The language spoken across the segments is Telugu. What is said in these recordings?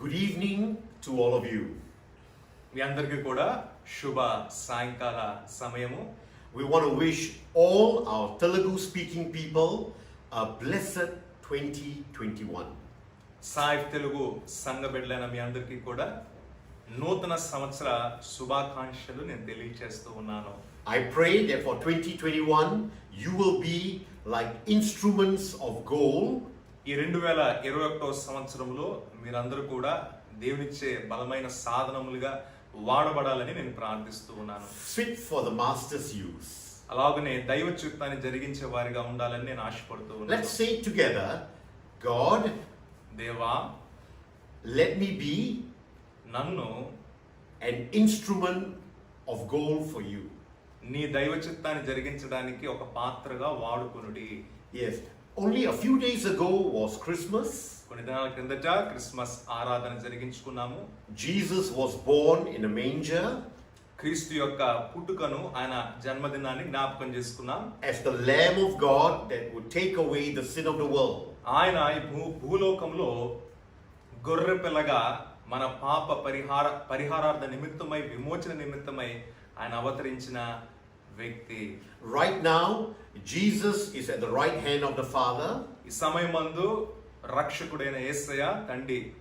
Good evening to all of you. మీ అందరికీ కూడా శుభ సాయంకాల సమయము. We want to wish all our Telugu speaking people a blessed 2021. Sai Telugu సంఘ బిడ్డలైన మీ అందరికీ కూడా నూతన సంవత్సర శుభాకాంక్షలు నేను తెలియజేస్తూ ఉన్నాను. I pray that for 2021 you will be like instruments of gold. ఈ 2021వ సంవత్సరంలో మీరందరూ కూడా దేవునిచ్చే బలమైన సాధనములుగా వాడబడాలని నేను ప్రార్థిస్తూ ఉన్నాను. Fit for the master's use. అలాగనే దైవ చిత్తాన్ని జరిగించే వారిగా ఉండాలని నేను ఆశపడుతూ ఉన్నాను. Let's say together, God, దేవా, let me be నన్ను an instrument of gold for you. నీ దైవ చిత్తాన్ని జరిగించడానికి ఒక పాత్రగా వాడుకొనుడి. Yes, only a few days ago was Christmas. కొన్ని దినాల క్రిందట క్రిస్మస్ ఆరాధన జరిగించుకున్నాము. Jesus was born in a manger. క్రీస్తు యొక్క పుట్టుకను, ఆయన జన్మదినాన్ని జ్ఞాపకం చేసుకున్నాం. As the Lamb of God that would take away the sin of the world. ఆయన ఈ భూలోకంలో గొర్రె పిల్లగా మన పాప పరిహారార్థ నిమిత్తమై, విమోచన నిమిత్తమై ఆయన అవతరించిన వ్యక్తి. Right now, Jesus is at the right hand of the Father. ఈ సమయమందు రక్షకుడైన యేసయ్య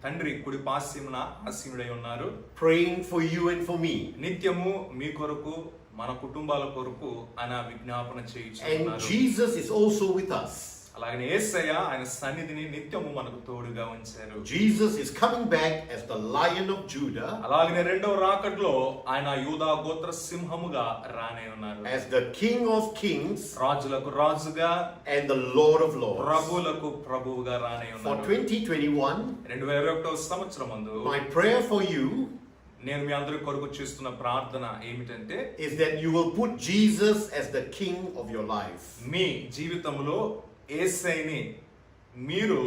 తండ్రి కుడి పార్శ్వమున ఆసీనుడై ఉన్నారు. Praying for you and for me. నిత్యము మీ కొరకు, మన కుటుంబాల కొరకు ఆయన విజ్ఞాపన And చేయుచున్నారు. Jesus is also with us. అలాగే యేసయ్య ఆయన సన్నిధిని నిత్యము మనకు తోడుగా ఉంచారు. Jesus is coming back as the Lion of Judah. అలాగే రెండవ రాకడలో ఆయన యూదా గోత్ర సింహముగా రానే ఉన్నారు. As the King of Kings రాజులకు రాజుగా, and the Lord of Lords. ప్రభువులకు ప్రభువుగా రానే For ఉన్నారు. 2021, 2021వ సంవత్సరమందు my prayer for you నేను మీ అందరి కొరకు చేస్తున్న ప్రార్థన ఏమిటంటే, is that you will put Jesus as the King of your life. మీ జీవితంలో యేసయ్యని మీరు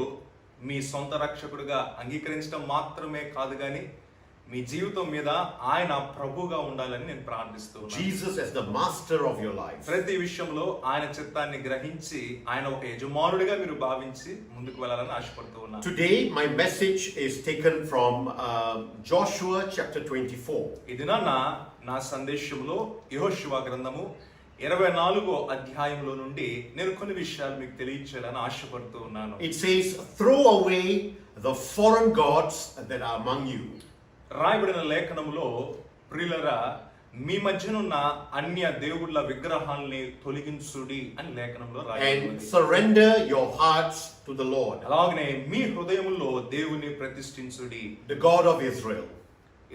మీ సొంత రక్షకుడిగా అంగీకరించడం మాత్రమే కాదు గాని మీ జీవితం మీద ఆయన ప్రభుగా ఉండాలని నేను ప్రార్థిస్తున్నాను. Jesus as the master of your life. ప్రతి విషయంలో ఆయన చిత్తాన్ని గ్రహించి ఆయన ఒక యజమానుడిగా మీరు భావించి ముందుకు వెళ్ళాలని ఆశపడుతూ ఉన్నాను. Today my message is taken from Joshua chapter 24. ఈ దినాన నా సందేశంలో యెహోషువ గ్రంథము 24వ అధ్యాయంలో నుండి నేను కొన్ని విషయాలు మీకు తెలియజేయాలని ఆశపడుతూ ఉన్నాను. It says, throw away the foreign gods that are among you. రాయబడిన లేఖనములో, ప్రియులరా, మీ మధ్యనున్న అన్య దేవుళ్ళ విగ్రహాల్ని తొలగించుడి అని లేఖనంలో రాయబడింది. And surrender your hearts to the Lord, అలాగనే మీ హృదయములో దేవుని ప్రతిష్ఠించుడి, the God of Israel.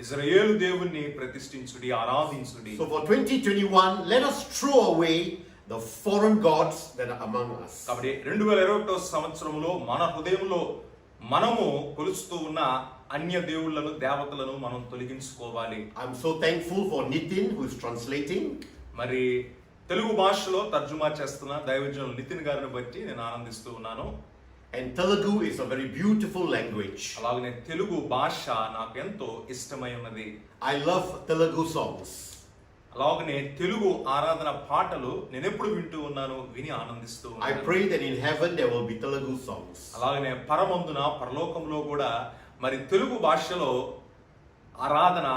ఇశ్రాయేలు దేవుణ్ణి ప్రతిష్ఠించుడి, ఆరాధించుడి. So for 2021, let us throw away the foreign gods that are among us. కాబట్టి 2021వ సంవత్సరంలో మన హృదయంలో మనము కొలుస్తూ ఉన్న అన్య దేవుళ్ళను, దేవతలను మనం తొలగించుకోవాలి. I'm so thankful for Nitin who is translating. మరి తెలుగు భాషలో తర్జుమా చేస్తున్న దైవజనులు నితిన్ గారిని బట్టి నేను ఆనందిస్తూ ఉన్నాను. And Telugu is a very beautiful language. అలాగనే తెలుగు భాష నాకు ఎంతో ఇష్టమై ఉన్నది. I love Telugu songs. అలాగనే తెలుగు ఆరాధన పాటలు నేను ఎప్పుడు వింటూ ఉన్నాను, విని ఆనందిస్తూ I ఉన్నాను. pray that in heaven there will be Telugu songs. అలాగనే పరమందున, పరలోకంలో కూడా మరి తెలుగు భాషలో ఆరాధన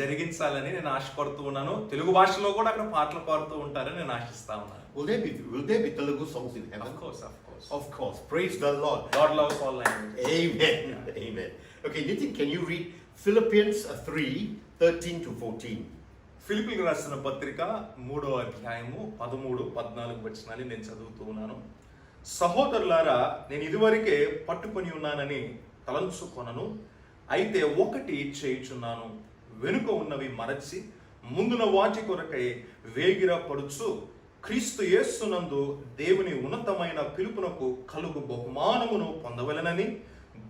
జరిగించాలని నేను ఆశపడుతూ ఉన్నాను. తెలుగు భాషలో కూడా అక్కడ పాటలు పాడుతూ ఉంటారని నేను ఆశిస్తా ఉన్నాను. Will there be Telugu songs in heaven? Of course. Of course. Praise the Lord. God loves all languages. Amen. Amen. Okay, Nitin, can you read Philippians 3:13 to 14? ఫిలిప్పీలకు రాసిన పత్రిక 3వ అధ్యాయము 13-14 వచనాలు నేను చదువుతూ ఉన్నాను. సహోదరులారా, నేను ఇదివరకే పట్టుకొని ఉన్నానని తలంచుకొనను, అయితే ఒకటి చేయుచున్నాను, వెనుక ఉన్నవి మరచి ముందున వాటి కొరకై వేగిర పడుచు క్రీస్తు యేసునందు దేవుని ఉన్నతమైన పిలుపునకు కలుగు బహుమానమును పొందవలెనని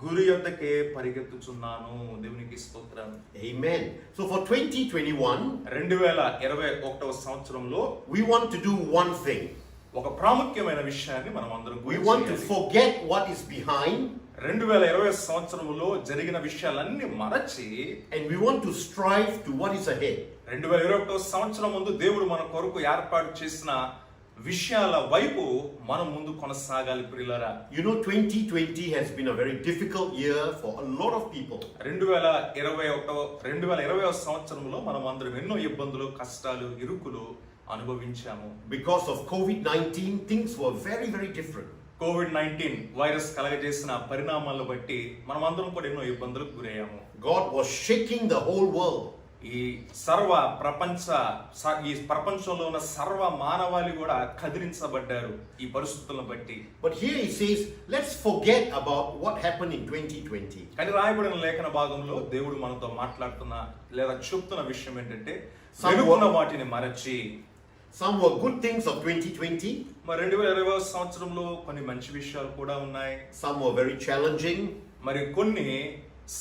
గురి యొద్దకే పరిగెత్తుచున్నాను. దేవునికి స్తోత్రం. Amen. So for 2021, 2021వ సంవత్సరంలో we want to do one thing. ఒక ప్రాముఖ్యమైన విషయాన్ని మనం అందరం We want to forget what is behind. 2020 సంవత్సరంలో జరిగిన విషయాలన్నీ మరచి, and we want to strive to what is ahead. 2021వ సంవత్సరం ముందు దేవుడు మన కొరకు ఏర్పాటు చేసిన విషయాల వైపు మనం ముందు కొనసాగాలి ప్రియులారా. You know, 2020 has been a very difficult year for a lot of people. 2020 సంవత్సరంలో మనం అందరం ఎన్నో ఇబ్బందులు, కష్టాలు, ఇరుకులు అనుభవించాము. Because of COVID-19, things were very, very different. COVID-19 virus కలగజేసిన పరిణామాలను బట్టి మనం అందరం కూడా ఎన్నో ఇబ్బందులకు గురయ్యాము. God was shaking the whole world. ఈ ప్రపంచంలో ఉన్న సర్వ మానవాళి కూడా కదిలించబడ్డారు ఈ పరిస్థితులను బట్టి. But here he says, let's forget about what happened in 2020. కానీ రాయబడిన లేఖన భాగంలో దేవుడు మనతో మాట్లాడుతున్న లేదా చెప్తున్న విషయం ఏంటంటే, వాటిని మరచి. Some were good things of 2020. మరి 2020 సంవత్సరంలో కొన్ని మంచి విషయాలు కూడా ఉన్నాయి. Some were very challenging. మరి కొన్ని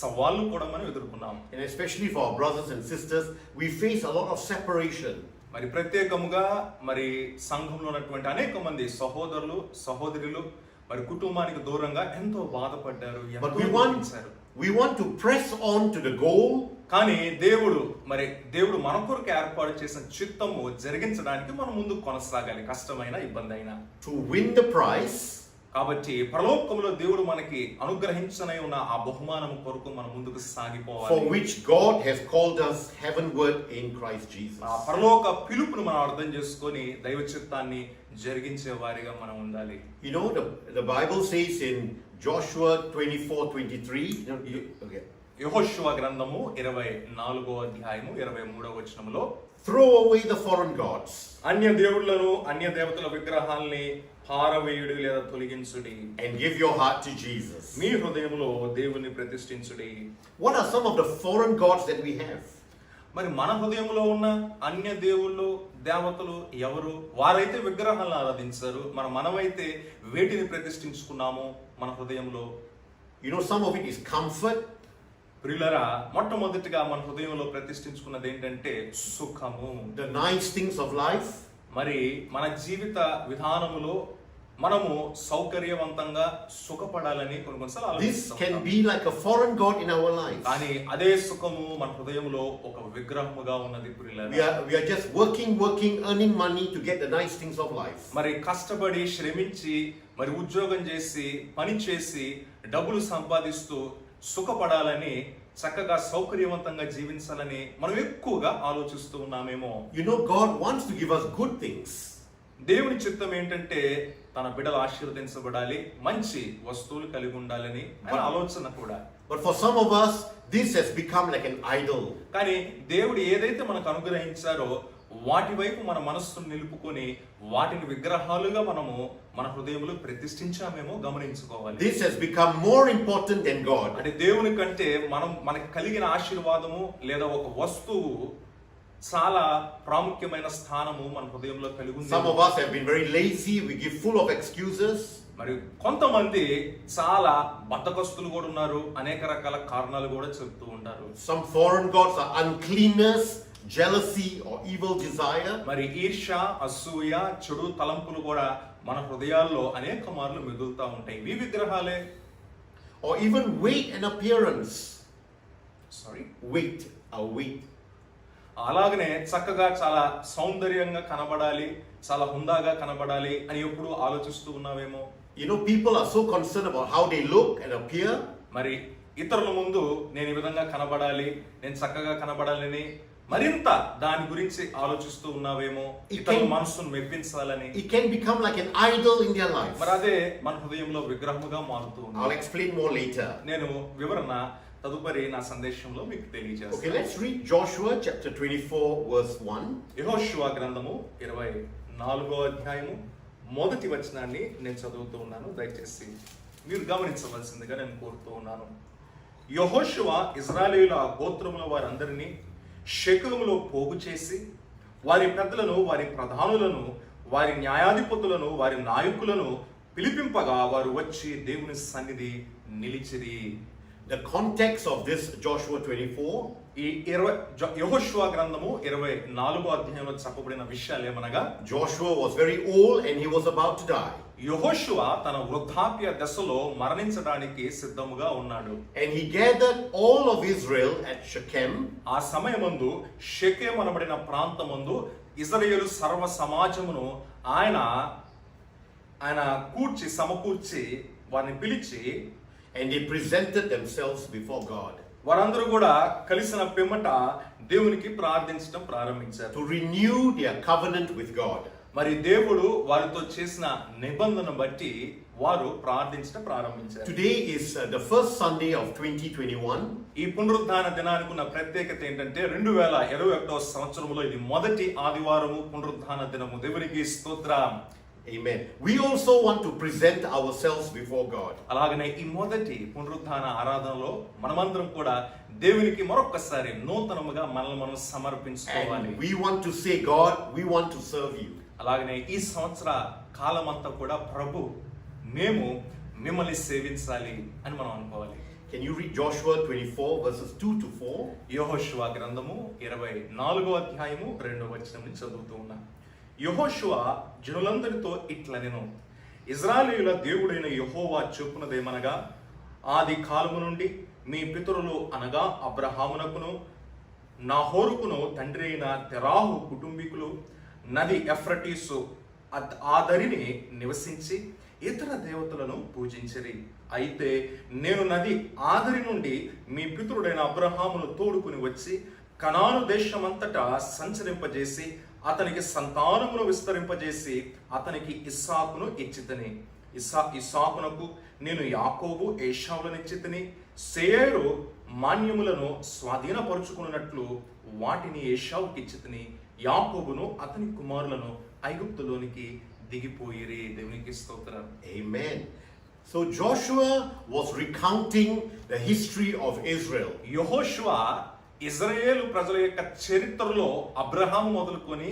సవాళ్ళు కూడా మనం ఎదుర్కొన్నాం. And especially for our brothers and sisters, we face a lot of separation. మరి ప్రత్యేకముగా మరి సంఘంలో ఉన్నటువంటి అనేక మంది సహోదరులు, సహోదరులు మరి కుటుంబానికి దూరంగా ఎంతో బాధపడ్డారు. But we want to press on to the goal. కానీ దేవుడు మన కొరకు ఏర్పాటు చేసిన చిత్తము జరిగించడానికి మనం ముందు కొనసాగాలి, కష్టమైన ఇబ్బంది అయినా. To win the prize. కాబట్టి పరలోకములో దేవుడు మనకి అనుగ్రహించనై ఉన్న ఆ బహుమానం కొరకు మనం ముందుకు సాగిపోవాలి. For which God has called us heavenward in Christ Jesus. ఆ పరలోక పిలుపును మనం అర్థం చేసుకొని దైవ చిత్తాన్ని జరిగించే వారిగా మనం ఉండాలి. You know, the Bible says in Joshua 24:23. Okay. యెహోషువ గ్రంథము 24వ అధ్యాయము 23వ వచనములో, throw away the foreign gods. అన్య దేవుళ్ళను, అన్య దేవతల విగ్రహాల్ని పారవేయుడి లేదా తొలగించుడి. And give your heart to Jesus. మీ హృదయములో దేవుని ప్రతిష్ఠించుడి. What are some of the foreign gods that we have? మరి మన హృదయంలో ఉన్న అన్య దేవుళ్ళు, దేవతలు ఎవరు? వారైతే విగ్రహాలను ఆరాధించారు. మనమైతే వేటిని ప్రతిష్ఠించుకున్నాము మన హృదయంలో? You know, some of it is comfort. ప్రియులారా, మొట్టమొదటిగా మన హృదయంలో ప్రతిష్ఠించుకున్నది ఏంటంటే సుఖము, the nice things of life. మరి మన జీవిత విధానములో మనము సౌకర్యవంతంగా సుఖపడాలని కొన్నిసార్లు This can be like a foreign god in our life. కానీ అదే సుఖము మన హృదయంలో ఒక విగ్రహముగా ఉన్నది ప్రియులారా. We are just working, earning money to get the nice things of life. మరి కష్టపడి శ్రమించి మరి ఉద్యోగం చేసి పని చేసి డబ్బులు సంపాదిస్తూ సుఖపడాలని, చక్కగా సౌకర్యవంతంగా జీవించాలని మనం ఎక్కువగా ఆలోచిస్తూ ఉన్నామేమో. You know, God wants to give us good things. దేవుని చిత్తం ఏంటంటే తన బిడ్డలు ఆశీర్వదించబడాలి, మంచి వస్తువులు కలిగి ఉండాలని ఆలోచన కూడా. But for some of us, this has become like an idol. కానీ దేవుడు ఏదైతే మనకు అనుగ్రహించారో వాటి వైపు మన మనస్సును నిలుపుకొని వాటిని విగ్రహాలుగా మనము మన హృదయంలో ప్రతిష్ఠించామేమో గమనించుకోవాలి. This has become more important than God. అంటే దేవుని కంటే మనకు కలిగిన ఆశీర్వాదము లేదా ఒక వస్తువు చాలా ప్రాముఖ్యమైన స్థానము మన హృదయంలో కలిగి ఉంది. Some of us have been very lazy. We give full of excuses. మరి కొంతమంది చాలా బద్ధకస్తులు కూడా ఉన్నారు, అనేక రకాల కారణాలు కూడా చెప్తూ ఉంటారు. Some foreign gods are uncleanness, jealousy or evil desire. మరి ఈర్ష్య, అసూయ, చెడు తలంపులు కూడా మన హృదయాల్లో అనేక మార్లు మిగులుతూ ఉంటాయి. ఈ విగ్రహాలే. Or even weight and appearance. Weight. అలాగనే చక్కగా చాలా సౌందర్యంగా కనబడాలి, చాలా హుందాగా కనబడాలి అని ఎప్పుడు ఆలోచిస్తూ ఉన్నావేమో. You know, people are so concerned about how they look and appear. మరి ఇతరుల ముందు నేను ఈ విధంగా కనబడాలి, నేను చక్కగా కనబడాలని మరింత దాని గురించి ఆలోచిస్తూ ఉన్నావేమో. ఇతరుల మనసును మెప్పించాలని. It can become like an idol in their life. మరి అదే మన హృదయంలో విగ్రహముగా మారుతూ ఉంది. I'll explain more later. నేను వివరణ తదుపరి నా సందేశంలో మీకు తెలియజేస్తాను. Okay, let's read Joshua chapter 24 verse 1. యెహోషువ గ్రంథము 24వ అధ్యాయము మొదటి వచనాన్ని నేను చదువుతూ ఉన్నాను. దయచేసి మీరు గమనించవలసిందిగా నేను కోరుతూ ఉన్నాను. యెహోషువ ఇశ్రాయేలీయుల గోత్రముల వారందరినీ షెకెములో పోగు చేసి వారి పెద్దలను, వారి ప్రధానులను, వారి న్యాయాధిపతులను, వారి నాయకులను పిలిపింపగా వారు వచ్చి దేవుని సన్నిధి నిలిచిరి. The context of this Joshua 24, ఈ యెహోషువ గ్రంథము 24వ అధ్యాయంలో చెప్పబడిన విషయాలు ఏమనగా, Joshua was very old and he was about to die. యెహోషువ తన వృద్ధాప్య దశలో మరణించడానికి సిద్ధముగా ఉన్నాడు. And he gathered all of Israel at Shechem. ఆ సమయమందు షెకెము అనబడిన ప్రాంతమందు ఇశ్రాయేలు సర్వ సమాజమును ఆయన కూర్చి సమకూర్చి వారిని పిలిచి, and they presented themselves before God వారందరూ కూడా కలిసిన పిమ్మట దేవునికి ప్రార్థించడం ప్రారంభించారు. to renew their covenant with God. మరి దేవుడు వారితో చేసిన నిబంధన బట్టి వారు ప్రార్థించడం ప్రారంభించారు. Today is the first Sunday of 2021. ఈ పునరుద్ధాన దినానికి ఉన్న ప్రత్యేకత ఏంటంటే 2021వ సంవత్సరంలో ఇది మొదటి ఆదివారము పునరుద్ధాన దినము. దేవునికి స్తోత్రం. Amen. We also want to present ourselves before God. అలాగనే ఈ మొదటి పునరుద్ధాన ఆరాధనలో మనమందరం కూడా దేవునికి మరొకసారి నూతనముగా మనల్ని మనం సమర్పించుకోవాలి. And we want to say, God, we want to serve you. అలాగనే ఈ సంవత్సర కాలమంతా కూడా ప్రభు మేము మిమ్మల్ని సేవించాలి అని మనం అనుకోవాలి. Can you read Joshua 24 verses 2 to 4? యెహోషువ గ్రంథము 24వ అధ్యాయము 2వ వచనం నుంచి చదువుతూ ఉన్నా. యెహోషువ జనులందరితో ఇట్లనెను, ఇశ్రాయేలీయుల దేవుడైన యెహోవా చెప్పునదేమనగా, ఆది కాలము నుండి మీ పితరులు అనగా అబ్రహామునకును నాహోరుకును తండ్రి అయిన తెరాహు కుటుంబీకులు నది ఎఫ్రటీసు ఆదరిని నివసించి ఇతర దేవతలను పూజించిరి. అయితే నేను నది ఆదరి నుండి మీ పితరుడైన అబ్రహామును తోడుకుని వచ్చి కనాను దేశమంతటా సంచరింపజేసి అతనికి సంతానమును విస్తరింపజేసి అతనికి ఇస్సాకును ఇచ్చితిని. ఇస్సాకునకు నేను యాకోబు ఏశావులనిచ్చితిని. సేయరు మాన్యములను స్వాధీనపరుచుకున్నట్లు వాటిని ఏశావుకి ఇచ్చితిని. యాకోబును అతని కుమారులను ఐగుప్తులోనికి దిగిపోయిరి. దేవునికి స్తోత్రం. Amen. So Joshua was recounting the history of Israel. యెహోషువ ఇజ్రాయేలు ప్రజల యొక్క చరిత్రలో అబ్రహాము మొదలుకొని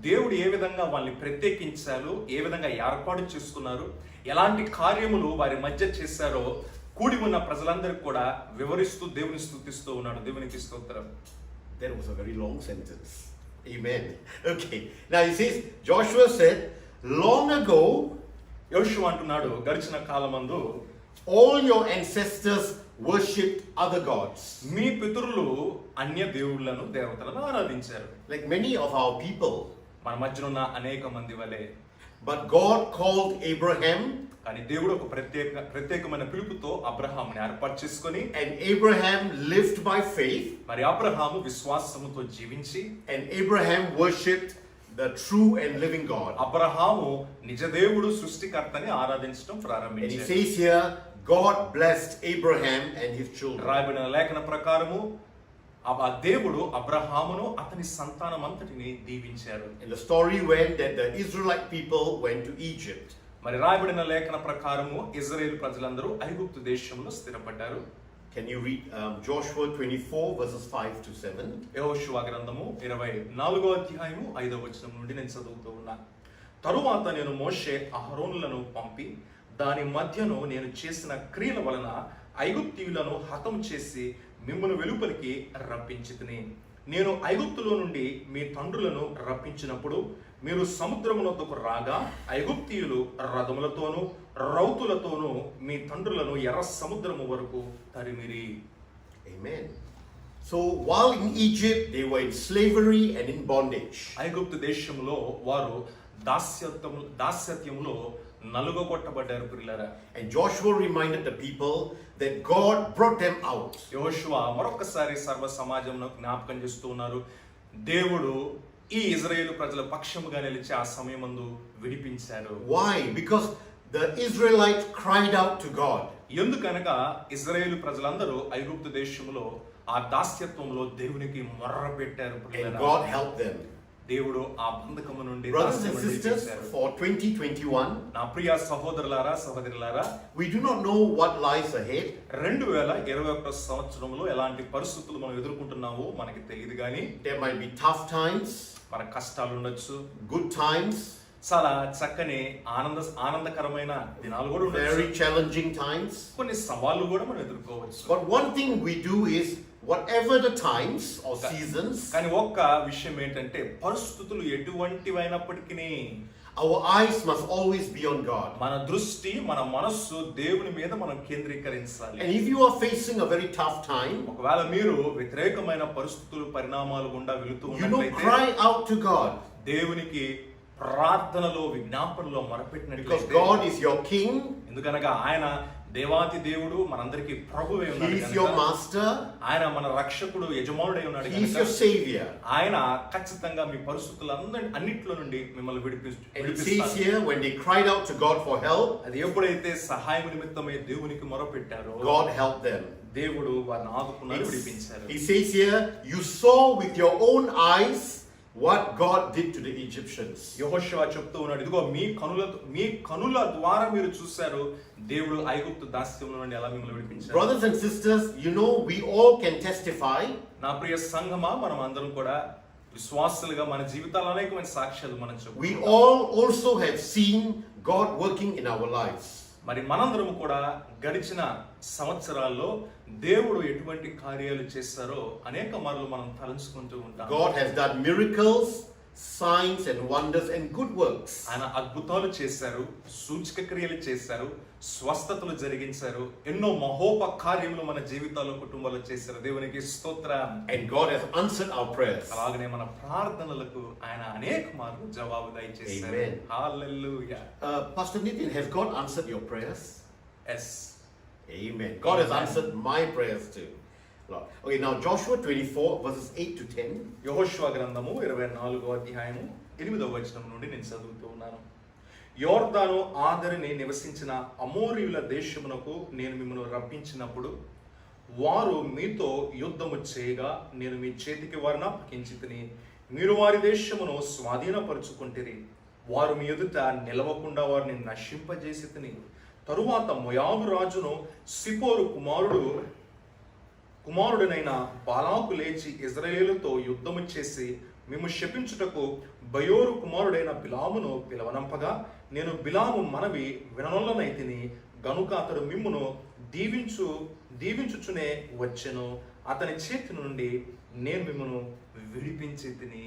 దేవుడు ఏ విధంగా వాళ్ళని ప్రత్యేకించారు, ఏ విధంగా ఏర్పాటు చేసుకున్నారు, ఎలాంటి కార్యములు వారి మధ్య చేశారో కూడి ఉన్న ప్రజలందరికీ కూడా వివరిస్తూ దేవుని స్తుతిస్తూ ఉన్నాడు. దేవునికి స్తోత్రం. That was a very long sentence. Amen. Okay. Now it says, Joshua said, long ago, యెహోషువ అంటున్నాడు, గడిచిన కాలమందు all your ancestors worshipped other gods. మీ పితరులు అన్య దేవుళ్ళను దేవతలను ఆరాధించారు. Like many of our people. మన మధ్యనున్న అనేక మంది వలె. But God called Abraham. కానీ దేవుడు ఒక ప్రత్యేకమైన పిలుపుతో అబ్రహాముని ఏర్పాటు చేసుకొని, And Abraham lived by faith. మరి అబ్రహాము విశ్వాసముతో జీవించి, And Abraham worshipped the true and living God. Abraham నిజ దేవుడు సృష్టికర్తని ఆరాధించడం And he ప్రారంభించాడు. says here, God blessed Abraham and his children. రాయబడిన లేఖన ప్రకారము ఆ దేవుడు అబ్రహామును అతని సంతానం అంతటిని దీవించారు. And the story went that the Israelite people went to Egypt. మరి రాయబడిన లేఖన ప్రకారము ఇజ్రాయేల్ ప్రజలందరూ ఐగుప్తు దేశంలో స్థిరపడ్డారు. Can you read Joshua 24 verses 5 to 7? యెహోషువ గ్రంథము 24వ అధ్యాయము 5వ వచనం నుండి నేను చదువుతూ ఉన్నా. తరువాత నేను మోషే అహరోనులను పంపి దాని మధ్యను నేను చేసిన క్రియల వలన ఐగుప్తీయులను హతం చేసి మిమ్మును వెలుపలికి రప్పించితిని. నేను ఐగుప్తులో నుండి మీ తండ్రులను రప్పించినప్పుడు మీరు సముద్రమునొద్దకు రాగా ఐగుప్తీయులు రథములతోనూ రౌతులతోనూ మీ తండ్రులను ఎర్ర సముద్రము వరకు తరిమిరి. Amen. So while in Egypt they were in slavery and in bondage. ఐగుప్తు దేశంలో వారు దాస్యత్యములో నలుగొట్టబడ్డారు ప్రియులారా. And Joshua reminded the people that God brought them out. యెహోషువ మరొకసారి సర్వ సమాజంలో జ్ఞాపకం చేస్తూ ఉన్నారు, దేవుడు ఈ ఇజ్రాయేలు ప్రజల పక్షముగా నిలిచి ఆ సమయమందు విడిపించారు. Why? Because the Israelites cried out to God. ఎందుకనగా ఇజ్రాయేలు ప్రజలందరూ ఐగుప్తు దేశంలో ఆ దాస్యత్వంలో దేవునికి మొర్ర పెట్టారు. And God helped them. దేవుడు ఆ బంధకము నుండి Brothers and sisters, for 2021, నా ప్రియ సహోదరులారా సహోదరులారా, we do not know what lies ahead. 2021 సంవత్సరంలో ఎలాంటి పరిస్థితులు మనం ఎదుర్కొంటున్నామో మనకి తెలియదు కానీ There might be tough times, మన కష్టాలు ఉండొచ్చు, good times, చాలా చక్కని ఆనందకరమైన దినాలు కూడా ఉండొచ్చు, very challenging times. కొన్ని సవాళ్లు కూడా మనం ఎదుర్కోవచ్చు. But one thing we do is, whatever the times or seasons, కానీ ఒక్క విషయం ఏంటంటే పరిస్థితులు ఎటువంటివైనప్పటికీ our eyes must always be on God. మన దృష్టి మన మనస్సు దేవుని మీద మనం కేంద్రీకరించాలి. And if you are facing a very tough time, ఒకవేళ మీరు వ్యతిరేకమైన పరిస్థితులు పరిణామాలు గుండా వెళుతూ you know, ఉన్నట్లయితే cry out to God. దేవునికి ప్రార్థనలో విజ్ఞాపనలో Because మొరపెట్టినట్లయితే, God is your king, ఎందుకనగా ఆయన దేవాతి దేవుడు, మనందరికి ప్రభువే He ఉన్నాడు is your కనుక, master, ఆయన మన రక్షకుడు, యజమానుడై ఉన్నాడు He is కనుక, your savior. ఆయన ఖచ్చితంగా మీ అన్నిట్లో నుండి మిమ్మల్ని And it says విడిపిస్తాడు. here, when they cried out to God for help, అది ఎప్పుడైతే సహాయం నిమిత్తమై దేవునికి మొరపెట్టారో God helped them. దేవుడు వారిని ఆదుకున్నాడు, విడిపించారు. He says here, you saw with your own eyes what God did to the Egyptians. యెహోషువ చెప్తూ ఉన్నాడు, ఇదిగో మీ కనుల ద్వారా మీరు చూశారు దేవుడు ఐగుప్తు దాస్యంలో నుండి ఎలా మిమ్మల్ని విడిపించారు. Brothers and sisters, you know, we all can testify. నా ప్రియ సంఘమా, మనం అందరం కూడా విశ్వాసులుగా మన జీవితాల్లో అనేకమైన సాక్ష్యాలు మనం We చెప్పుకుంటాం. all also have seen God working in our lives. మరి మనందరం కూడా గడిచిన సంవత్సరాల్లో దేవుడు ఎటువంటి కార్యాలు చేశారో అనేక మార్లు మనం తలంచుకుంటూ ఉంటాం. God has done miracles, signs and wonders and good works. ఆయన అద్భుతాలు చేశారు, సూచక క్రియలు చేశారు, స్వస్థతలు జరిగించారు, ఎన్నో మహోపకార్యములు మన జీవితాల్లో కుటుంబాల్లో చేశారు. దేవునికి స్తోత్రం. And God has answered our prayers. అలాగనే మన ప్రార్థనలకు ఆయన అనేక మార్లు జవాబు దయచేశారు. Amen. హల్లెలూయా. Pastor Nitin, has God answered your prayers? Yes. Amen. God has Amen. answered my prayers too. Lord. Okay, now Joshua 24 verses 8 to 10. యెహోషువ గ్రంథము 24వ అధ్యాయము 8వ వచనం నుండి నేను చదువుతూ ఉన్నాను. యోర్దాను ఆదరిని నివసించిన అమోరీయుల దేశమునకు నేను మిమ్మల్ని రప్పించినప్పుడు వారు మీతో యుద్ధము చేయగా నేను మీ చేతికి వారిని అప్పగించితిని. మీరు వారి దేశమును స్వాధీనపరుచుకుంటిరి. వారు మీ ఎదుట నిలవకుండా వారిని నశింపజేసితిని. తరువాత మోయాబు రాజును సిపోరు కుమారుడనైన బాలాకు లేచి ఇజ్రాయేలుతో యుద్ధము చేసి మేము శపించుటకు బయోరు కుమారుడైన బిలామును పిలవనంపగా నేను బిలాము మనవి విననొల్లనైతిని గనుక అతడు మిమ్మును దీవించుచునే వచ్చెను. అతని చేతి నుండి నేను మిమ్మును విడిపించి తిని.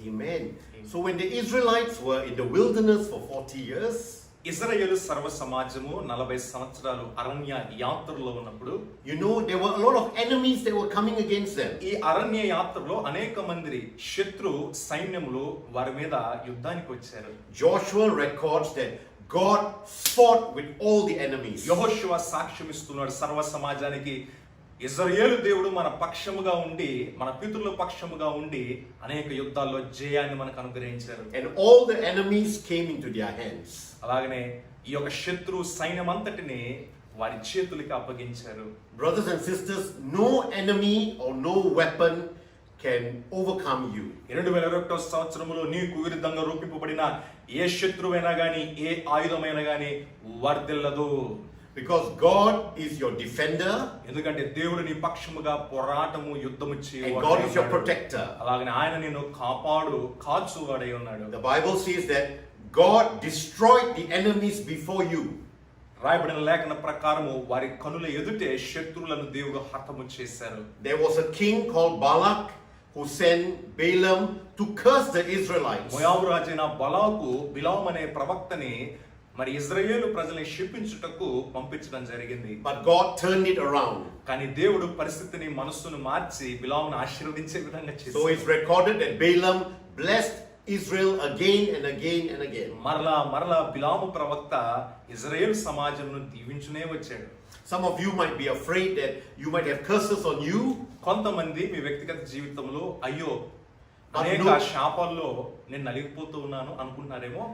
Amen. So when the Israelites were in the wilderness for 40 years, ఇశ్రాయేలు సర్వ సమాజము 40 సంవత్సరాలు అరణ్య యాత్రలో ఉన్నప్పుడు, you know, there were a lot of enemies that were coming against them. ఈ అరణ్య యాత్రలో అనేక మంది శత్రు సైన్యములు వారి మీద యుద్ధానికి వచ్చారు. Joshua records that God fought with all the enemies. యెహోషువ సాక్ష్యం ఇస్తున్నాడు సర్వ సమాజానికి, ఇశ్రాయేలు దేవుడు మన పక్షముగా ఉండి, మన పితరుల పక్షముగా ఉండి అనేక యుద్ధాల్లో జయాన్ని మనకు అనుగ్రహించారు. And all the enemies came into their hands. అలాగనే ఈ యొక్క శత్రు సైన్యం అంతటిని వారి చేతులకి అప్పగించారు. Brothers and sisters, no enemy or no weapon can overcome you. 2021వ సంవత్సరములో నీకు విరుద్ధంగా రూపింపబడిన ఏ శత్రువైనా గాని, ఏ ఆయుధమైనా గాని వర్ధిల్లదు. Because God is your defender ఎందుకంటే దేవుడు నీ పక్షముగా పోరాటము యుద్ధము and చేయవాడు. God is your protector. అలాగనే ఆయన నిన్ను కాచువాడై ఉన్నాడు. The Bible says that God destroyed the enemies before you. రాయబడిన లేఖన ప్రకారము వారి కనుల ఎదుటే శత్రువులను దేవుడు హతము చేశారు. There was a king called Balak who sent Balaam to curse the Israelites. మోయాబు రాజైన బలాకు బిలాము అనే ప్రవక్తని మరి ఇజ్రాయేలు ప్రజల్ని శపించుటకు పంపించడం జరిగింది. But God turned it around. కానీ దేవుడు పరిస్థితిని మనస్సును మార్చి బిలామును ఆశీర్వదించే విధంగా So చేశాడు. it's recorded that Balaam blessed Israel again and again and again. మరలా బిలాము ప్రవక్త ఇజ్రాయేలు సమాజంను దీవించునే వచ్చాడు. Some of you might be afraid that you might have curses on you. కొంతమంది మీ వ్యక్తిగత జీవితంలో అయ్యో But అనేక no- శాపాల్లో నేను నలిగిపోతూ ఉన్నాను అనుకుంటున్నారేమో.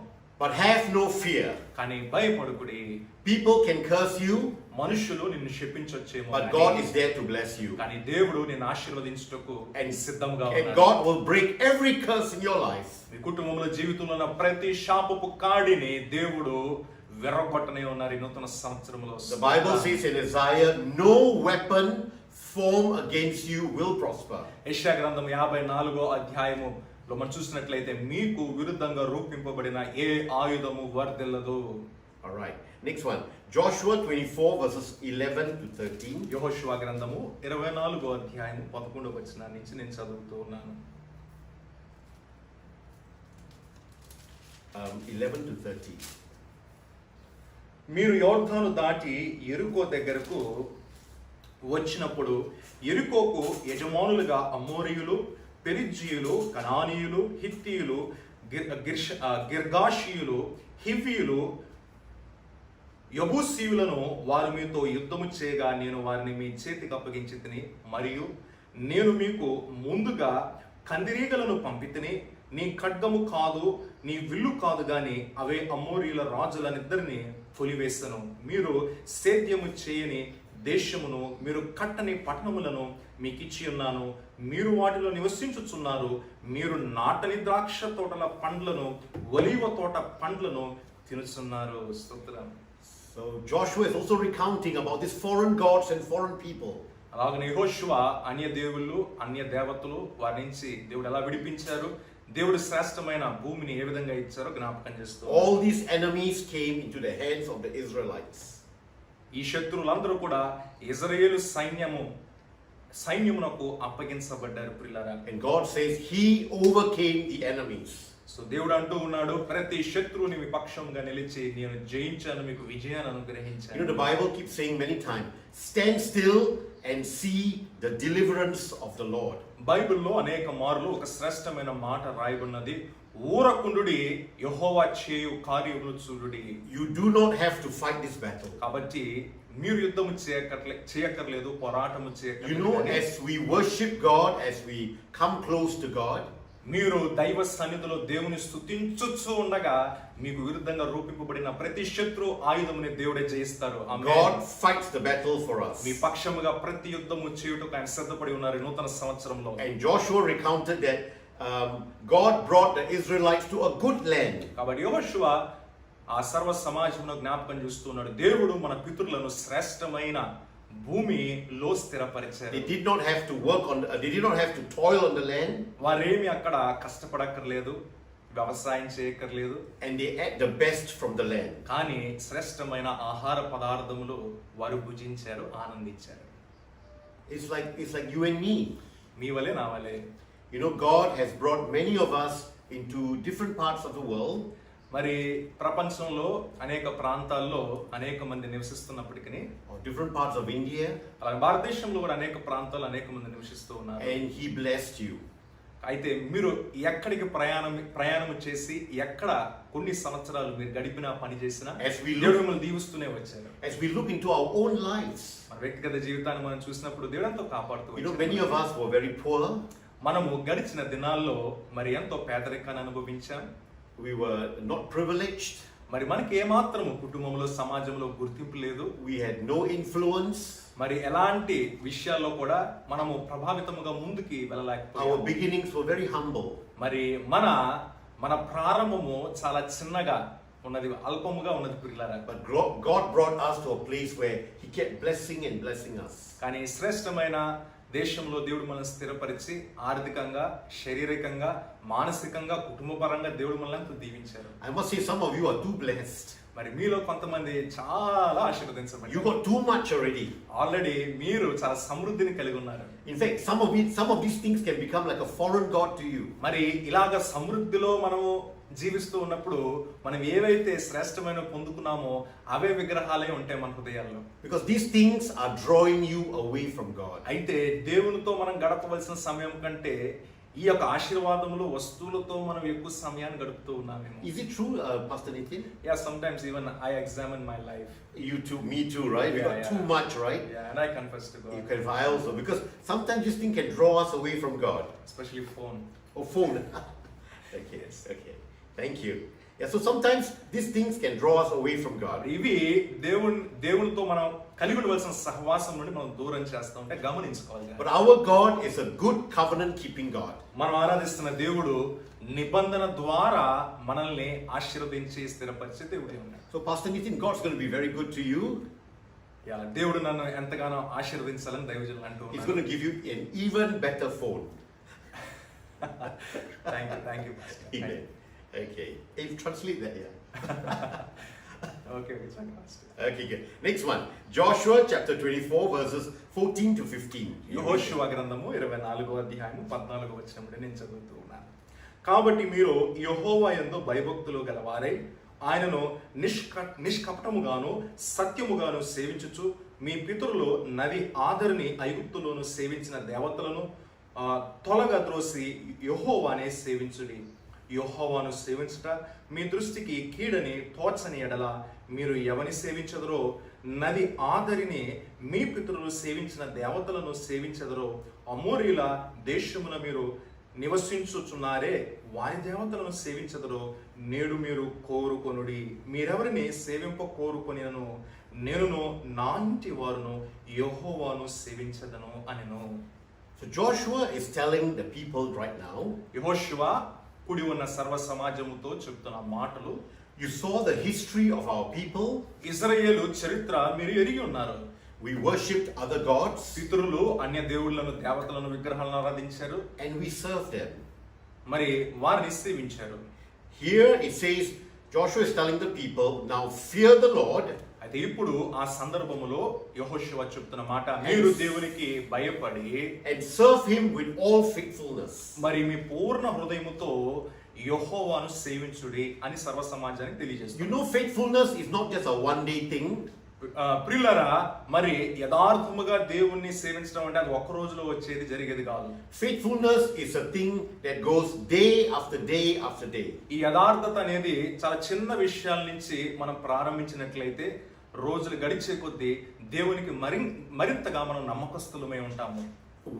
But have no fear. కానీ భయపడుకుడి. People can curse you, మనుషులు నిన్ను శపించొచ్చేమో, but God is there to bless you. కానీ దేవుడు నిన్ను ఆశీర్వదించుటకు సిద్ధంగా And ఉన్నాడు. God will break every curse in your life. మీ కుటుంబంలో జీవితంలో ఉన్న ప్రతి శాపపు కాడిని దేవుడు విరగొట్టనే ఉన్నారు ఈ నూతన సంవత్సరంలో. The Bible says in Isaiah, no weapon formed against you will prosper. యెషయా గ్రంథం 54వ అధ్యాయములో మనం చూసినట్లయితే మీకు విరుద్ధంగా రూపింపబడిన ఏ ఆయుధము వర్ధిల్లదు. All right. Next one. Joshua 24 verses 11 to 13. యెహోషువ గ్రంథము 24వ అధ్యాయము 11వ వచనం నుంచి నేను చదువుతూ ఉన్నాను. 11 to 13. మీరు యోర్దాను దాటి యెరికో దగ్గరకు వచ్చినప్పుడు యెరికోకు యజమానులుగా అమోరీయులు, పెరిజ్జీయులు, కనానీయులు, హిత్తీయులు, గిర్గాషీయులు, హివ్వీయులు, యబూసీయులను వారు మీతో యుద్ధము చేయగా నేను వారిని మీ చేతికి అప్పగించి తిని, మరియు నేను మీకు ముందుగా కందిరీగలను పంపితిని. నీ ఖడ్గము కాదు, నీ విల్లు కాదు గాని అవే అమోరీయుల రాజులనిద్దరిని కొలివేసను. మీరు సేద్యము చేయని దేశమును, మీరు కట్టని పట్టణములను మీకు ఇచ్చి ఉన్నాను. మీరు వాటిలో నివసించుచున్నారు. మీరు నాటని ద్రాక్ష తోటల పండ్లను, ఒలీవ తోట పండ్లను తినుచున్నారు. స్తోత్రం. So Joshua is also recounting about these foreign gods and foreign people. అలాగనే యెహోషువ అన్య దేవుళ్ళు, అన్య దేవతలు వారి నుంచి దేవుడు ఎలా విడిపించారు, దేవుడు శ్రేష్టమైన భూమిని ఏ విధంగా ఇచ్చారో జ్ఞాపకం చేస్తారు. All these enemies came into the hands of the Israelites. ఈ శత్రువులందరూ కూడా ఇజ్రాయేలు సైన్యమునకు అప్పగించబడ్డారు ప్రియులారా. And God says he overcame the enemies. So దేవుడు అంటూ ఉన్నాడు, ప్రతి శత్రువుని మీ పక్షంగా నిలిచి నేను జయించాను, మీకు విజయాన్ని అనుగ్రహించాను. You know, the Bible keeps saying many times, stand still and see the deliverance of the Lord. బైబిల్లో అనేక మార్లు ఒక శ్రేష్టమైన మాట రాయబడినది, ఊరకుండుడి యెహోవా చేయు కార్యములు చూడుడి. You do not have to fight this battle. కాబట్టి మీరు యుద్ధము చేయక్కర్లేదు, పోరాటము You చేయక్కర్లేదు. know, as we worship God, as we come close to God, మీరు దైవ సన్నిధిలో దేవుని స్తుతించుచు ఉండగా మీకు విరుద్ధంగా రూపింపబడిన ప్రతి శత్రు ఆయుధముని దేవుడే జయిస్తారు. God fights the battle for us. మీ పక్షముగా ప్రతి యుద్ధము చేయుటకు ఆయన సిద్ధపడి ఉన్నారు ఈ నూతన సంవత్సరంలో. And Joshua recounted that God brought the Israelites to a good land. కాబట్టి యెహోషువ ఆ సర్వ సమాజంలో జ్ఞాపకం చేస్తున్నాడు, దేవుడు మన పితరులను శ్రేష్టమైన భూమిలో స్థిరపరిచారు. They did not have to work on, they did not have to toil on the land. వారేమి అక్కడ కష్టపడక్కర్లేదు, వ్యవసాయం చేయక్కర్లేదు. And they ate the best from the land. కానీ శ్రేష్టమైన ఆహార పదార్థములు వారు భుజించారు, ఆనందించారు. It's like you and me. మీ వలే నా వలే. You know, God has brought many of us into different parts of the world. మరి ప్రపంచంలో అనేక ప్రాంతాల్లో అనేక మంది నివసిస్తున్నప్పటికీ, Or different parts of India. అలాగే భారతదేశంలో కూడా అనేక ప్రాంతాల్లో అనేక మంది నివసిస్తూ ఉన్నారు. And He blessed you. అయితే మీరు ఎక్కడికి ప్రయాణం చేసి ఎక్కడ కొన్ని సంవత్సరాలు మీరు గడిపినా పని చేసినా దేవుడు మిమ్మల్ని దీవిస్తూనే వచ్చారు. As we look into our own lives, మన వ్యక్తిగత జీవితాన్ని మనం చూసినప్పుడు దేవుడు ఎంతో కాపాడుతూ you know, వచ్చారు. many of us were very poor. మనము గడిచిన దినాల్లో మరి ఎంతో పేదరికాన్ని అనుభవించాం. We were not privileged. మరి మనకి ఏమాత్రము కుటుంబంలో, సమాజంలో గుర్తింపు లేదు. We had no influence. మరి ఎలాంటి విషయాల్లో కూడా మనము ప్రభావితముగా ముందుకి Our వెళ్ళలేకపోయాము. beginnings were very humble. మరి మన ప్రారంభము చాలా చిన్నగా ఉన్నది, అల్పముగా ఉన్నది ప్రియులారా. But God brought us to a place where He kept blessing and blessing us. కానీ శ్రేష్టమైన దేశంలో దేవుడు మనల్ని స్థిరపరిచి ఆర్థికంగా, శారీరకంగా, మానసికంగా, కుటుంబపరంగా దేవుడు మనల్ని దీవించారు. I must say, some of you are too blessed. మరి మీలో కొంతమంది చాలా ఆశీర్వదించబడ్డారు. You got too much already. Already మీరు చాలా సమృద్ధిని కలిగి ఉన్నారు. In fact, some of these things can become like a foreign god to you. మరి ఇలాగ సమృద్ధిలో మనము జీవిస్తూ ఉన్నప్పుడు మనం ఏవైతే శ్రేష్టమైన పొందుకున్నామో అవే విగ్రహాలే ఉంటాయి మన హృదయాల్లో. Because these things are drawing you away from God. అయితే దేవునితో మనం గడపవలసిన సమయం కంటే ఈ యొక్క ఆశీర్వాదములు, వస్తువులతో మనం ఎక్కువ సమయాన్ని గడుపుతూ ఉన్నామేమో. Is it true, Pastor Nitin? Yeah, sometimes even I examine my life. You too, me too, right? We got too much, right? Yeah, and I confess to God. You can also, because sometimes this thing can draw us away from God. Especially phone. Oh, phone. Okay, okay. Thank you. Yeah, so sometimes these things can draw us away from God. ఇవి దేవునితో మనం కలిగి ఉండవలసిన సహవాసం నుండి మనం దూరం చేస్తూ ఉంటే గమనించుకోవాలి. But our God is a good covenant keeping God. మనం ఆరాధిస్తున్న దేవుడు నిబంధన ద్వారా మనల్ని ఆశీర్వదించి స్థిరపరిచే దేవుడే ఉన్నాడు. So Pastor Nitin, God's going to be very good to you. Yeah, దేవుడు నన్ను ఎంతగానో ఆశీర్వదించాలని దైవజనులు అంటూ ఉన్నారు. He's going to give you an even better phone. Thank you, Pastor. Amen. Okay. Hey, translate that here. Okay, it's fantastic. Okay, good. Next one. Joshua chapter 24 verses 14 to 15. యెహోషువ గ్రంథము 24వ అధ్యాయము 14వ వచనం నుండి నేను చదువుతూ ఉన్నాను. కాబట్టి మీరు యెహోవా యందు భయభక్తులు గలవారై ఆయనను నిష్కపటముగాను సత్యముగాను సేవించుచు మీ పితరులు నది ఆదరిని ఐగుప్తులోను సేవించిన దేవతలను తొలగ త్రోసి యెహోవానే సేవించుడి. యెహోవాను సేవించుట మీ దృష్టికి కీడని తోచని ఎడల మీరు ఎవని సేవించదరో నది ఆదరిని మీ పితరులు సేవించిన దేవతలను సేవించదరో అమోరీల దేశమున మీరు నివసించుచున్నారే వారి దేవతలను సేవించదరో నేడు మీరు కోరుకొనుడి మీరెవరిని సేవింప కోరుకొనినను నేనును నా ఇంటి వారును యెహోవాను సేవించదను అనెను. So Joshua is telling the people right now, యెహోషువ కూడి ఉన్న సర్వ సమాజముతో చెప్తున్న మాటలు, you saw the history of our people. ఇశ్రాయేలు చరిత్ర మీరు ఎరిగి ఉన్నారు. We worshipped other gods పితరులు అన్య దేవుళ్ళను దేవతలను విగ్రహాలను ఆరాధించారు, and we served them. మరి వారిని సేవించారు. Here it says, Joshua is telling the people, now fear the Lord. అయితే ఇప్పుడు ఆ సందర్భములో యెహోషువ చెప్తున్న మాట, మీరు దేవునికి భయపడి And serve him with all faithfulness. మరి మీ పూర్ణ హృదయముతో యెహోవాను సేవించుడి అని సర్వ సమాజానికి తెలియజేస్తుంది. You know, faithfulness is not just a one-day thing. ప్రియులారా, మరి యథార్థముగా దేవుణ్ణి సేవించడం అంటే అది ఒక్క రోజులో వచ్చేది, జరిగేది కాదు. Faithfulness is a thing that goes day after day after day. ఈ యథార్థత అనేది చాలా చిన్న విషయాల నుంచి మనం ప్రారంభించినట్లయితే రోజులు గడిచే కొద్దీ దేవునికి మరింతగా మనం నమ్మకస్తులమై ఉంటాము.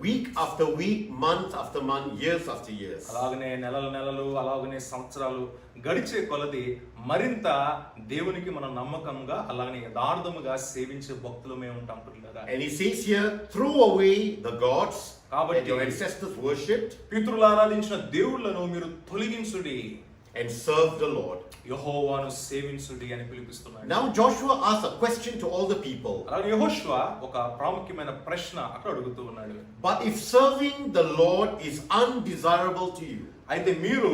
Week after week, month after month, years after years. అలాగనే నెలలు అలాగనే సంవత్సరాలు గడిచే కొలది మరింత దేవునికి మనం నమ్మకంగా అలాగనే యథార్థముగా సేవించే భక్తులమే ఉంటాం పిల్లగా. And he says here, throw away the gods that your ancestors worshipped పితరులు ఆరాధించిన దేవుళ్ళను మీరు తొలగించుడి and serve the Lord. యెహోవాను సేవించుడి అని పిలుపుస్తున్నాడు. Now Joshua asks a question to all the people. అలాగే యెహోషువ ఒక ప్రాముఖ్యమైన ప్రశ్న అక్కడ అడుగుతూ ఉన్నాడు. But if serving the Lord is undesirable to you, అయితే మీరు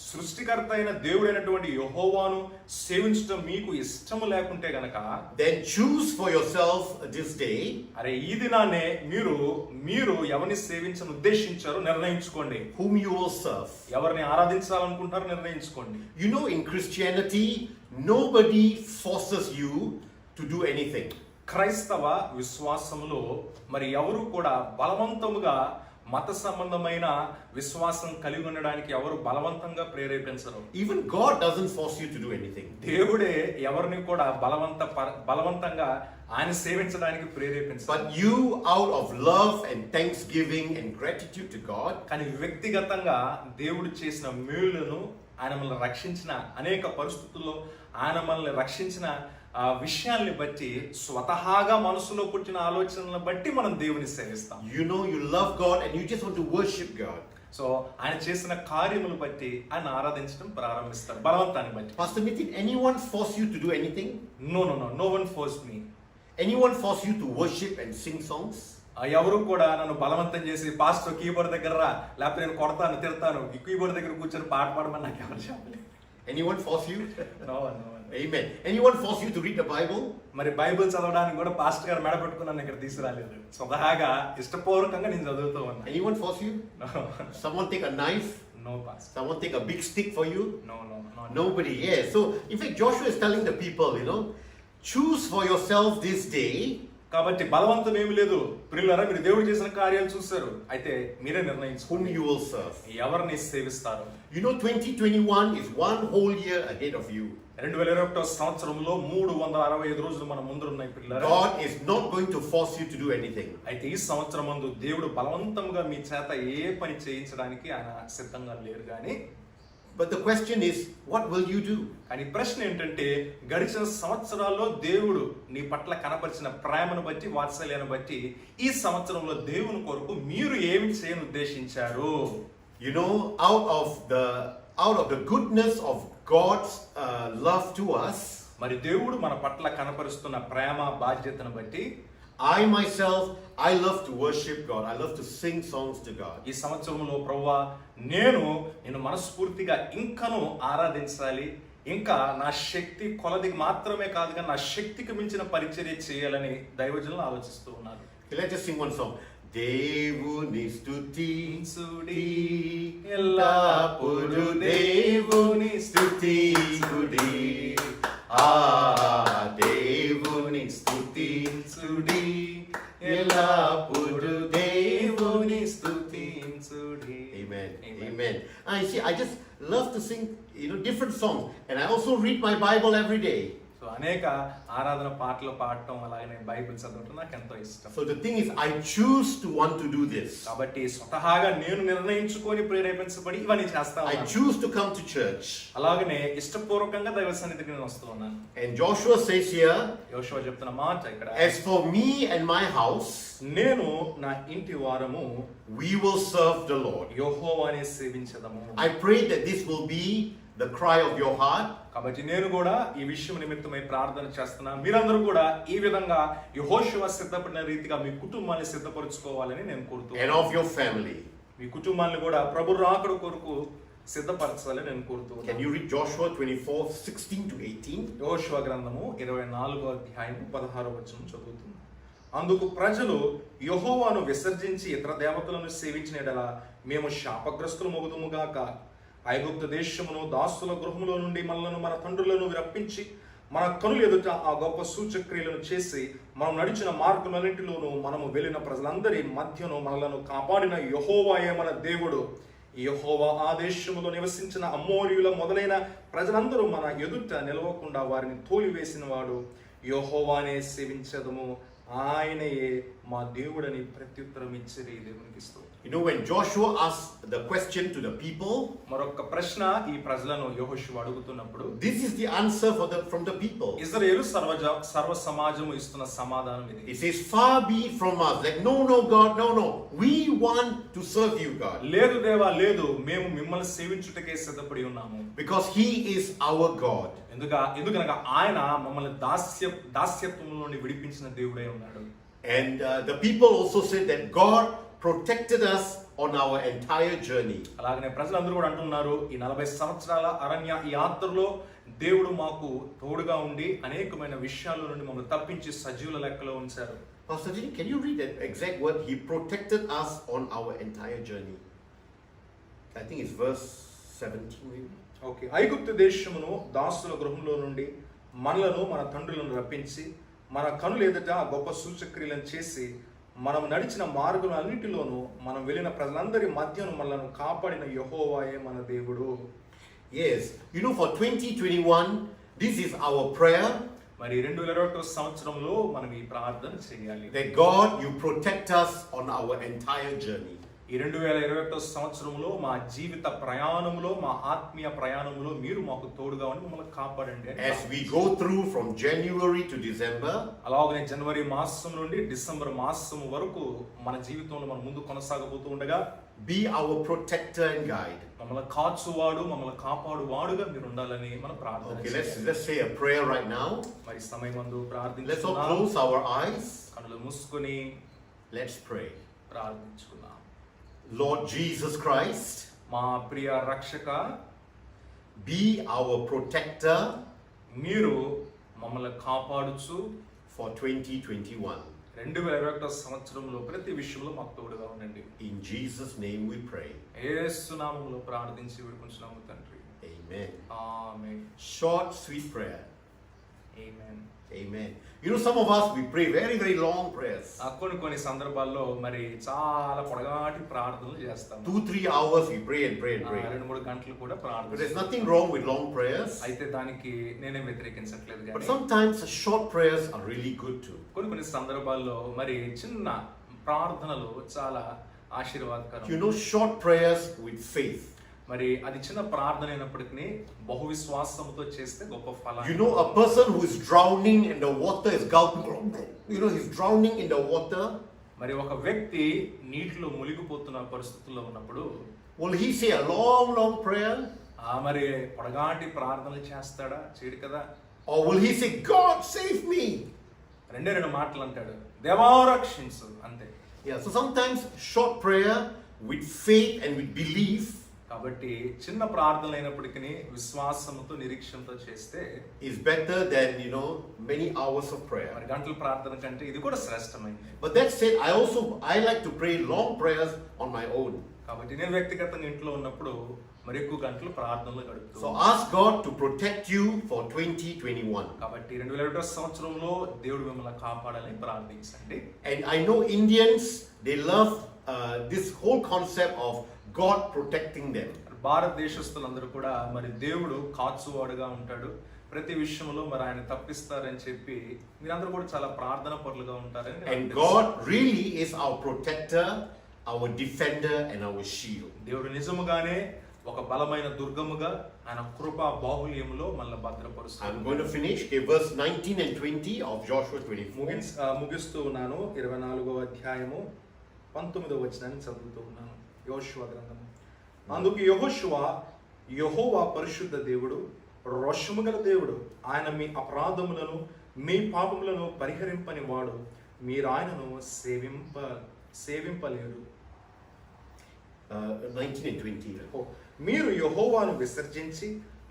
సృష్టికర్త అయిన దేవుడైనటువంటి యెహోవాను సేవించడం మీకు ఇష్టము లేకుంటే గనక, then choose for yourself this day అరే ఈ దినాన్నే మీరు ఎవరిని సేవించని ఉద్దేశించారో నిర్ణయించుకోండి. whom you will serve. ఎవరిని ఆరాధించాలనుకుంటారో నిర్ణయించుకోండి. You know, in Christianity, nobody forces you to do anything. క్రైస్తవ విశ్వాసములో మరి ఎవరు కూడా బలవంతముగా మత సంబంధమైన విశ్వాసం కలిగి ఉండడానికి ఎవరు బలవంతంగా ప్రేరేపించరు. Even God doesn't force you to do anything. దేవుడే ఎవరిని కూడా బలవంతంగా ఆయన సేవించడానికి ప్రేరేపించరు. But you, out of love and thanksgiving and gratitude to God, కానీ వ్యక్తిగతంగా దేవుడు చేసిన మేలులను, ఆయన మనల్ని రక్షించిన అనేక పరిస్థితుల్లో ఆయన మనల్ని రక్షించిన విషయాల్ని బట్టి, స్వతహాగా మనసులో పుట్టిన ఆలోచనలను బట్టి మనం దేవుని సేవిస్తాం. you know you love God and you just want to worship God. So ఆయన చేసిన కార్యములు బట్టి ఆయన ఆరాధించడం ప్రారంభిస్తారు, బలవంతాన్ని బట్టి. Pastor Nitin, anyone force you to do anything? No one forced me. Anyone force you to worship and sing songs? ఎవరు కూడా నన్ను బలవంతం చేసి పాస్టర్ కీబోర్డ్ దగ్గర రా, లేకపోతే నేను కొడతాను తిడతాను, ఈ కీబోర్డ్ దగ్గర కూర్చొని పాట పాడమని నాకు ఎవరు చెప్పలేదు. Anyone force you? No. Amen. Anyone force you to read the Bible? మరి బైబిల్ చదవడానికి కూడా పాస్టర్ గారు మెడ పెట్టుకుని నన్ను ఇక్కడ తీసుకురాలేదు. స్వతహాగా ఇష్టపూర్వకంగా నేను చదువుతూ ఉన్నా. Anyone force you? Someone take a knife? No pastor. Someone take a big stick for you? No. Nobody. Yes. So in fact, Joshua is telling the people, choose for yourself this day. కాబట్టి బలవంతం ఏమి లేదు. ప్రియులారా, మీరు దేవుడు చేసిన కార్యాలు చూస్తారు, అయితే మీరే నిర్ణయించుకోండి whom you will serve. ఎవరిని సేవిస్తారు. 2021 is one whole year ahead of you. 2021 సంవత్సరంలో 365 రోజులు మన ముందు ఉన్నాయి పిల్లలారా. God is not going to force you to do anything. అయితే ఈ సంవత్సరం ముందు దేవుడు బలవంతంగా మీ చేత ఏ పని చేయించడానికి ఆయన సిద్ధంగా లేరు. కానీ But the question is, what will you do? కానీ ప్రశ్న ఏంటంటే, గడిచిన సంవత్సరాల్లో దేవుడు నీ పట్ల కనపరిచిన ప్రేమను బట్టి, వాత్సల్యాన్ని బట్టి ఈ సంవత్సరంలో దేవుని కొరకు మీరు ఏమి చేయని ఉద్దేశించారు? Out of the goodness of God's love to us, మరి దేవుడు మన పట్ల కనపరుస్తున్న ప్రేమ బాధ్యతను బట్టి, I love to worship God. I love to sing songs to God. ఈ సంవత్సరంలో ప్రభువా నేను మనస్ఫూర్తిగా ఇంకను ఆరాధించాలి, ఇంకా నా శక్తి కొలది మాత్రమే కాదు కానీ నా శక్తికి మించిన పరిచర్య చేయాలని దైవజనులు ఆలోచిస్తూ ఉన్నారు. Let's just sing one song. దేవుని స్తుతించుడి ఎల్లప్పుడూ దేవుని స్తుతించుడి దేవుని స్తుతించుడి ఎల్లప్పుడూ దేవుని స్తుతించుడి. Amen. I love to sing, different songs. And I also read my Bible every day. So అనేక ఆరాధన పాటలు పాడటం అలాగే బైబిల్ చదవటం నాకు ఎంతో ఇష్టం. So the thing is, I choose to want to do this. కాబట్టి స్వతహాగా నేను నిర్ణయించుకొని ప్రేరేపించబడి ఇవన్నీ చేస్తా I choose to come to church. అలాగనే ఇష్టపూర్వకంగా దైవ సన్నిధికి నేను వస్తూ ఉన్నాను. And Joshua says here, యోషువ చెప్తున్న మాట ఇక్కడ, as for me and my house, నేను నా ఇంటి వారము we will serve the Lord. యెహోవానే సేవించదము. I pray that this will be the cry of your heart. కాబట్టి నేను కూడా ఈ విషయం నిమిత్తమై ప్రార్థన చేస్తున్నాను. మీరందరూ కూడా ఈ విధంగా యెహోషువ సిద్ధపడిన రీతిగా మీ కుటుంబాన్ని సిద్ధపరచుకోవాలని నేను And కోరుతున్నాను. of your family. మీ కుటుంబాన్ని కూడా ప్రభు రాకడ కొరకు సిద్ధపరచాలని నేను కోరుతున్నాను. Can you read Joshua 24:16 to 18? యెహోషువ గ్రంథము 24వ అధ్యాయం 16వ వచనం చదువుతున్నాను. అందుకు ప్రజలు యెహోవాను విసర్జించి ఇతర దేవతలను సేవించిన యెడల మేము శాపగ్రస్తులమగుదుము గాక. ఐగుప్తు దేశమును దాసుల గృహములో నుండి మనలను మన తండ్రులను రప్పించి మన కనులు ఎదుట ఆ గొప్ప సూచక్రియలను చేసి మనం నడిచిన మార్గములన్నింటిలోనూ మనము వెళ్ళిన ప్రజలందరి మధ్యను మనలను కాపాడిన యెహోవాయే మన దేవుడు. యెహోవా ఆ దేశములో నివసించిన అమోరీయుల మొదలైన ప్రజలందరూ మన ఎదుట నిలవకుండా వారిని తోలివేసిన వాడు. యెహోవానే సేవించదము, ఆయనయే మా దేవుడని ప్రత్యుత్తరం ఇచ్చిరి. దేవునికి స్తోత్రం. When Joshua asked the question to the people, మరొక ప్రశ్న ఈ ప్రజలను యెహోషువ అడుగుతున్నప్పుడు, this is the answer from the people. ఇశ్రాయేలు సర్వ సమాజము ఇస్తున్న సమాధానం ఇది. He says, far be it from us. Like, no, God, no. We want to serve you, God. లేదు దేవా, లేదు, మేము మిమ్మల్ని సేవించుటకే సిద్ధపడి ఉన్నాము. Because he is our God. ఎందుకనగా ఆయన మమ్మల్ని దాస్యత్వం నుండి విడిపించిన దేవుడై ఉన్నాడు. And the people also said that God protected us on our entire journey. అలాగనే ప్రజలందరూ కూడా అంటున్నారు, ఈ 40 సంవత్సరాల అరణ్య యాత్రలో దేవుడు మాకు తోడుగా ఉండి అనేకమైన విషయాల నుండి మమ్మల్ని తప్పించి సజీవుల లెక్కలో ఉంచారు. Pastor Jin, can you read that exact word? He protected us on our entire journey. I think it's verse 17 maybe. Okay. ఐగుప్తు దేశమును దాసుల గృహంలో నుండి మనలను మన తండ్రులను రప్పించి మన కనులు ఎదుట గొప్ప సూచక్రియలను చేసి మనం నడిచిన మార్గములన్నిటిలోనూ మనం వెళ్ళిన ప్రజలందరి మధ్యను మనలను కాపాడిన యెహోవాయే మన దేవుడు. Yes, for 2021, this is our prayer. మరి 2021 సంవత్సరంలో మనం ఈ ప్రార్థన చేయాలి. That God, you protect us on our entire journey. ఈ 2021 సంవత్సరంలో మా జీవిత ప్రయాణంలో, మా ఆత్మీయ ప్రయాణంలో మీరు మాకు తోడుగా ఉండి మమ్మల్ని కాపాడండి. As we go through from January to December, అలాగనే జనవరి మాసం నుండి డిసెంబర్ మాసం వరకు మన జీవితంలో మనం ముందు కొనసాగబోతూ ఉండగా, be our protector and guide. మమ్మల్ని కాచువాడు, మమ్మల్ని కాపాడువాడుగా మీరు ఉండాలని మనం ప్రార్థన Okay, చేయాలి. let's say a prayer right now. మరి సమయమందు Let's all ప్రార్థించుకుందాం. close our eyes. కనులు మూసుకొని Let's pray. ప్రార్థించుకుందాం. Lord Jesus Christ, మా ప్రియ రక్షక, be our protector మీరు మమ్మల్ని కాపాడుచు for 2021. 2021 సంవత్సరంలో ప్రతి విషయంలో మాకు తోడుగా ఉండండి. In Jesus' name we pray. యేసు నామములో ప్రార్థించి వేడుకుంటున్నాము తండ్రి. Amen. Amen. Short, sweet prayer. Amen. Amen. Some of us, we pray very, very long prayers. కొన్ని సందర్భాల్లో మరి చాలా పొడగాటి ప్రార్థనలు చేస్తాం. 2-3 hours we pray and pray and pray. 2-3 గంటలు కూడా ప్రార్థన. But there's nothing wrong with long prayers. అయితే దానికి నేనే వ్యతిరేకించట్లేదు But కానీ sometimes short prayers are really good too. కొన్ని సందర్భాల్లో మరి చిన్న ప్రార్థనలు చాలా ఆశీర్వాదకరం. Short prayers with faith. మరి అది చిన్న ప్రార్థన అయినప్పటికీ బహు విశ్వాసంతో చేస్తే గొప్ప ఫలాన్ని. A person who is drowning in the water is gulping. He's drowning in the water. మరి ఒక వ్యక్తి నీటిలో మునిగిపోతున్న పరిస్థితుల్లో ఉన్నప్పుడు will he say a long, long prayer? మరి పొడగాటి ప్రార్థనలు చేస్తాడా? చేయడు కదా. Or will he say, God save me? రెండు మాటలు అంటాడు, దేవా రక్షించు, అంతే. So sometimes short prayer with faith and with belief కాబట్టి చిన్న ప్రార్థనలు అయినప్పటికీ విశ్వాసంతో నిరీక్షణతో చేస్తే is better than many hours of prayer. మరి గంటల ప్రార్థన కంటే ఇది కూడా శ్రేష్టమైనది. But that said, I like to pray long prayers on my own. కాబట్టి నేను వ్యక్తిగతంగా ఇంట్లో ఉన్నప్పుడు మరి ఎక్కువ గంటలు ప్రార్థనలు గడుపుతాను. So ask God to protect you for 2021. కాబట్టి 2021 సంవత్సరంలో దేవుడు మిమ్మల్ని కాపాడాలని ప్రార్థించండి. And I know Indians, they love this whole concept of God protecting them. భారతదేశస్తులందరూ కూడా మరి దేవుడు కాచువాడుగా ఉంటాడు, ప్రతి విషయంలో మరి ఆయన తప్పిస్తారని చెప్పి మీరందరూ కూడా చాలా ప్రార్థన పరులుగా ఉంటారని నాకు And తెలుసు. God really is our protector, our defender, and our shield. దేవుడు నిజముగానే ఒక బలమైన దుర్గముగా ఆయన కృపా బాహుల్యములో మనల్ని I'm భద్రపరుస్తాడు. going to finish verse 19 and 20 of Joshua 24. ముగిస్తూ ఉన్నాను. 24వ అధ్యాయము 19వ వచనాన్ని చదువుతూ ఉన్నాను. యోషువ గ్రంథము. అందుకు యెహోవా పరిశుద్ధ దేవుడు, రోషము గల దేవుడు, ఆయన మీ అపరాధములను మీ పాపములను పరిహరింపని వాడు, మీరు ఆయనను సేవింపలేరు. 19 and 20. మీరు యెహోవాను విసర్జించి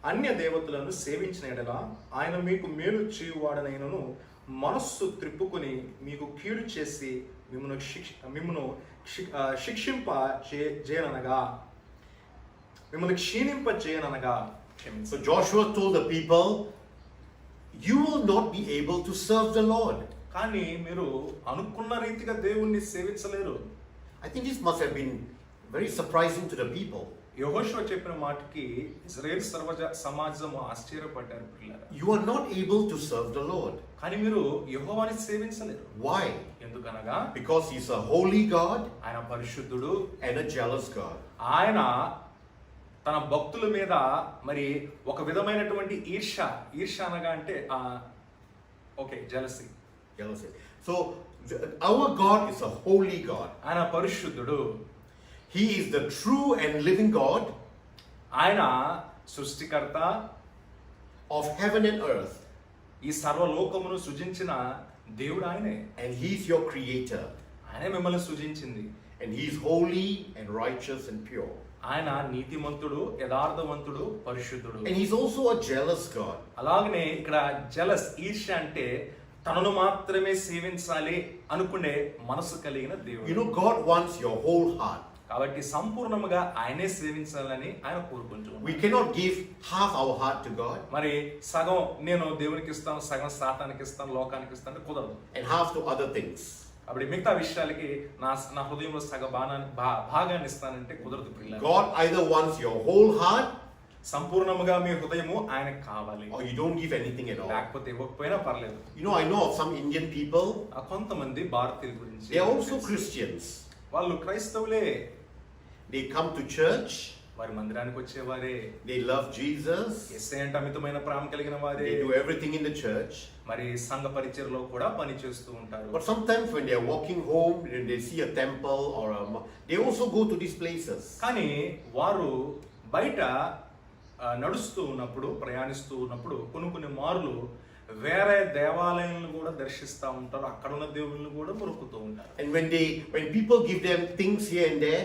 అన్య దేవతలను సేవించిన ఎడల ఆయన మీకు మేలు చేయువాడనైనను మనస్సు త్రిప్పుకొని మీకు కీడు చేసి మిమ్మను శిక్షింప చేయననగా మిమ్మల్ని క్షీణింప చేయననగా. So Joshua told the people, you will not be able to serve the Lord. కానీ మీరు అనుకున్న రీతిగా దేవుణ్ణి సేవించలేరు. I think this must have been very surprising to the people. యెహోషువ చెప్పిన మాటకి ఇశ్రాయేల్ సమాజము ఆశ్చర్యపడ్డారు. పిల్లలు, You are not able to serve the Lord. కానీ మీరు యెహోవాని సేవించలేరు. Why? ఎందుకనగా Because He's a holy God ఆయన పరిశుద్ధుడు, and a jealous God. ఆయన తన భక్తుల మీద మరి ఒక విధమైనటువంటి ఈర్ష అనగా అంటే jealousy. Jealousy. So our God is a holy God. ఆయన పరిశుద్ధుడు, He is the true and living God ఆయన సృష్టికర్త, of heaven and earth, ఈ సర్వలోకమును సృజించిన దేవుడు ఆయనే. and He's your creator, ఆయనే మిమ్మల్ని సృజించింది. and He's holy and righteous and pure. ఆయన నీతిమంతుడు, యథార్థవంతుడు, పరిశుద్ధుడు. And He's also a jealous God. అలాగనే ఇక్కడ జలస్, ఈర్ష్య అంటే తనను మాత్రమే సేవించాలి అనుకునే మనసు కలిగిన దేవుడు. You know, God wants your whole heart. కాబట్టి సంపూర్ణముగా ఆయనే సేవించాలని ఆయన కోరుకుంటున్నాడు. We cannot give half our heart to God మరి సగం నేను దేవునికి ఇస్తాను, సగం సాతానికి ఇస్తాను, లోకానికి ఇస్తాను కుదరదు. and half to other things. అప్పుడు మిగతా విషయాలకి నా హృదయంలో సగ భాగాన్ని ఇస్తానంటే కుదరదు. పిల్లలు, God either wants your whole heart సంపూర్ణముగా మీ హృదయము ఆయనకు కావాలి, or you don't give anything at all. లేకపోతే ఇవ్వకపోయినా పర్లేదు. You know, I know of some Indian people, కొంతమంది భారతీయుల గురించి, they are also Christians. వాళ్ళు క్రైస్తవులే, They come to church, వారి మందిరానికి వచ్చేవారే, they love Jesus, యేసయ్య అంటే అమితమైన ప్రేమ కలిగిన వారే, they do everything in the church. మరి సంఘ పరిచర్లో కూడా పని చేస్తూ ఉంటారు. But sometimes when they are walking home, when they see a temple or they also go to these places. కానీ వారు బయట నడుస్తూ ఉన్నప్పుడు, ప్రయాణిస్తూ ఉన్నప్పుడు కొన్ని మార్లు వేరే దేవాలయాలను కూడా దర్శిస్తూ ఉంటారు, అక్కడ ఉన్న దేవుళ్ళని కూడా మొక్కుతూ ఉంటారు. And when people give them things here and there,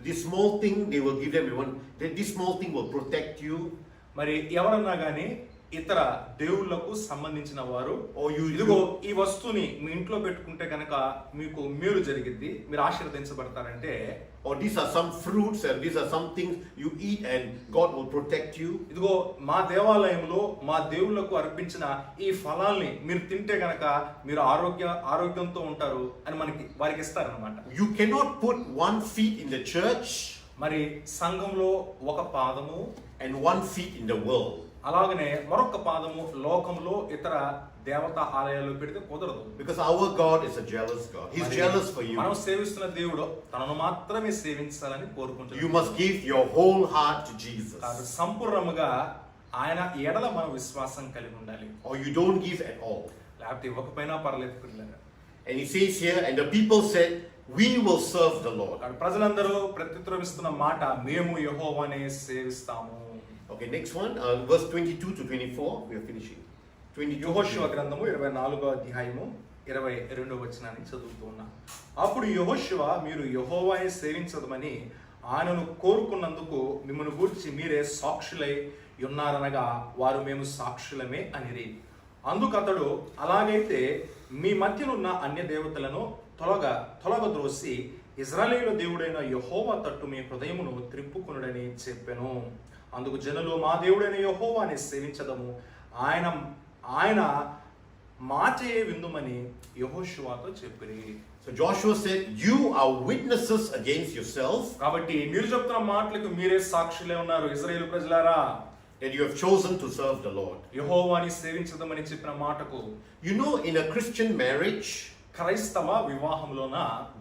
this small thing they will give them one. This small thing will protect you. మరి ఎవరన్నా కానీ ఇతర దేవుళ్లకు సంబంధించిన వారు, Or you ఇదిగో ఈ వస్తువుని మీ ఇంట్లో పెట్టుకుంటే కనుక మీకు మేలు జరిగిద్ది, మీరు ఆశీర్వదించబడతారంటే, or these are some fruits and these are some things you eat and God will protect you. ఇదిగో మా దేవాలయంలో మా దేవుళ్లకు అర్పించిన ఈ ఫలాల్ని మీరు తింటే గనక మీరు ఆరోగ్యంతో ఉంటారు అని వారికి ఇస్తారనమాట. You cannot put one feet in the church మరి సంఘంలో ఒక పాదము and one feet in the world. అలాగనే మరొక పాదము లోకంలో ఇతర దేవతా ఆలయాల్లో పెడితే కుదరదు. Because our God is a jealous God. He's jealous for you. మనం సేవిస్తున్న దేవుడు తనను మాత్రమే సేవించాలని కోరుకుంటున్నాడు. You must give your whole heart to Jesus. కాబట్టి సంపూర్ణముగా ఆయన ఎడల మనం విశ్వాసం కలిగి ఉండాలి. Or you don't give at all. లేకపోతే ఇవ్వకపోయినా పర్లేదు పిల్లలు. And he says here, and the people said, we will serve the Lord. ప్రజలందరూ ప్రత్యుత్తరం ఇస్తున్న మాట, మేము యెహోవానే సేవిస్తాము. Okay, next one, verse 22 to 24. We are finishing. 22. యెహోషువ గ్రంథము 24వ అధ్యాయము 22వ వచనాన్ని చదువుతూ ఉన్నాం. అప్పుడు యెహోషువ, మీరు యెహోవానే సేవించదమని ఆయనను కోరుకున్నందుకు మిమ్మల్ని గూర్చి మీరే సాక్షులై ఉన్నారనగా వారు మేము సాక్షులమే అనిరి. అందుకు అతడు, అలాగైతే మీ మధ్యనున్న అన్య దేవతలను తొలగద్రోసి ఇశ్రాయేలు దేవుడైన యెహోవా తట్టు మీ హృదయమును త్రిప్పుకొనుడని చెప్పెను. అందుకు జనులు, మా దేవుడైన యెహోవాని సేవించదము, ఆయన మాచే విందుమని యెహోషువతో చెప్పిరి. So Joshua said, "You are witnesses against yourself కాబట్టి మీరు చెప్తున్న మాటలకు మీరే సాక్షులే ఉన్నారు ఇశ్రాయేలు ప్రజలారా, that you have chosen to serve the Lord." యెహోవాని సేవించదమని చెప్పిన మాటకు You know, in a Christian marriage క్రైస్తవ వివాహంలోన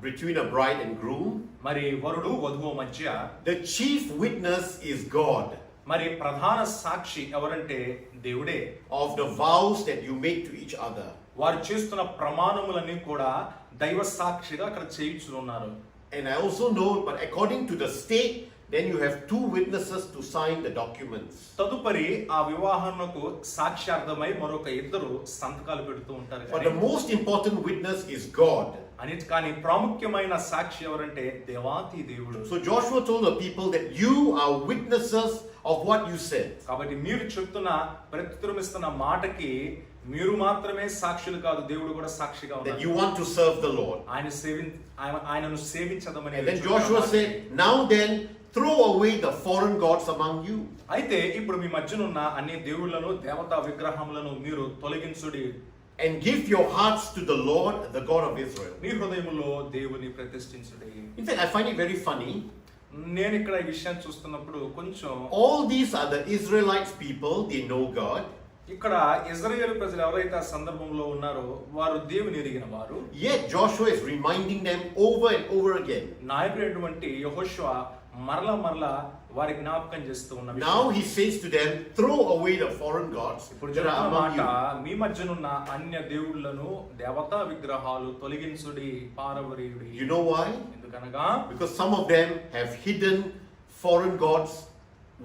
between a bride and groom, మరి వరుడు వధువు మధ్య the chief witness is God మరి ప్రధాన సాక్షి ఎవరంటే దేవుడే. of the vows that you make to each other. వారు చేస్తున్న ప్రమాణములన్నీ కూడా దైవ సాక్షిగా అక్కడ చేయించున్నారు. And I also know, but according to the state, then you have two witnesses to sign the documents. తదుపరి ఆ వివాహమునకు సాక్ష్యార్థమై మరొక ఇద్దరు సంతకాలు పెడుతూ ఉంటారు. But the most important witness is God. అన్నిటి కానీ ప్రాముఖ్యమైన సాక్షి ఎవరంటే దేవాతి దేవుడు. So Joshua told the people that you are witnesses of what you said. కాబట్టి మీరు చెప్తున్న ప్రత్యుత్తరమిస్తున్న మాటకి మీరు మాత్రమే సాక్షులు కాదు, దేవుడు కూడా సాక్షిగా That ఉన్నారు. you want to serve the Lord. ఆయనను సేవించదమని. And then Joshua said, "Now then, throw away the foreign gods among you." అయితే ఇప్పుడు మీ మధ్యనున్న అన్ని దేవుళ్ళను దేవతా విగ్రహములను మీరు తొలగించుడి. And give your hearts to the Lord, the God of Israel. మీ హృదయములో దేవుని ప్రతిష్ఠించుడి. In fact, I find it very funny. నేను ఇక్కడ ఈ విషయాన్ని చూస్తున్నప్పుడు కొంచెం All these are the Israelites people, they know God. ఇక్కడ ఇశ్రాయేలు ప్రజలు ఎవరైతే ఆ సందర్భంలో ఉన్నారో వారు దేవుని ఎరిగిన వారు. Yet Joshua is reminding them over and over again. నాయకుడైనటువంటి యెహోషువ మరలా వారి జ్ఞాపకం చేస్తూ ఉన్నారు. Now he says to them, throw away the foreign gods ఇప్పుడు that are among మాట you. మీ మధ్యనున్న అన్య దేవుళ్ళను దేవతా విగ్రహాలు తొలగించుడి, పారవరీయుడి. You know why? ఎందుకనగా Because some of them have hidden foreign gods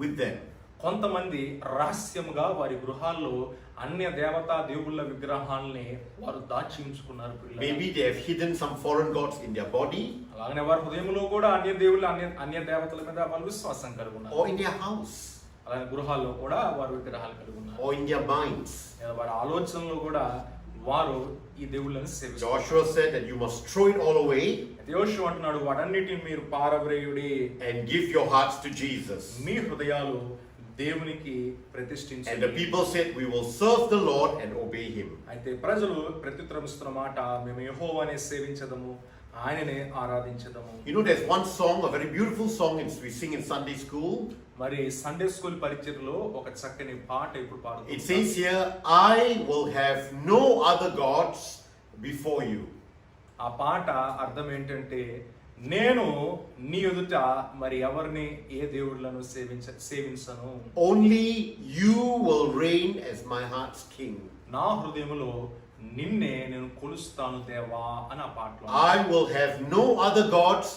with them. కొంతమంది రహస్యముగా వారి గృహాల్లో అన్య దేవతా దేవుళ్ళ విగ్రహాలని వారు దాచి ఉంచుకున్నారు. Maybe they have hidden some foreign gods in their body అలాగనే వారి హృదయంలో కూడా అన్య దేవుళ్ళ అన్య దేవతల మీద వాళ్ళు విశ్వాసం కలిగి ఉన్నారు. or in their house అలాగే గృహాల్లో కూడా వారు విగ్రహాలు కలిగి ఉన్నారు. or in their minds. లేదా వారి ఆలోచనలో కూడా వారు ఈ దేవుళ్ళని సేవిస్తారు. Joshua said that you must throw it all away యెహోషువ అంటున్నాడు వాటన్నిటిని మీరు పారవేయుడి, and give your hearts to Jesus. మీ హృదయాలు దేవునికి And the ప్రతిష్ఠించండి. people said, we will serve the Lord and obey him. అయితే ప్రజలు ప్రత్యుత్తరమిస్తున్న మాట, మేము యెహోవానే సేవించదము, ఆయననే ఆరాధించదము. You know, there's one song, a very beautiful song we sing in Sunday school. మరి సండే స్కూల్ పరిచర్లో ఒక చక్కని పాట ఇప్పుడు It పాడుతున్నాం. says here, I will have no other gods before you. ఆ పాట అర్థం ఏంటంటే, నేను నీ ఎదుట మరి ఎవరిని ఏ దేవుళ్ళను సేవించను, Only you will reign as my heart's king. నా హృదయములో నిన్నే నేను కొలుస్తాను దేవా అని ఆ పాటలో. I will have no other gods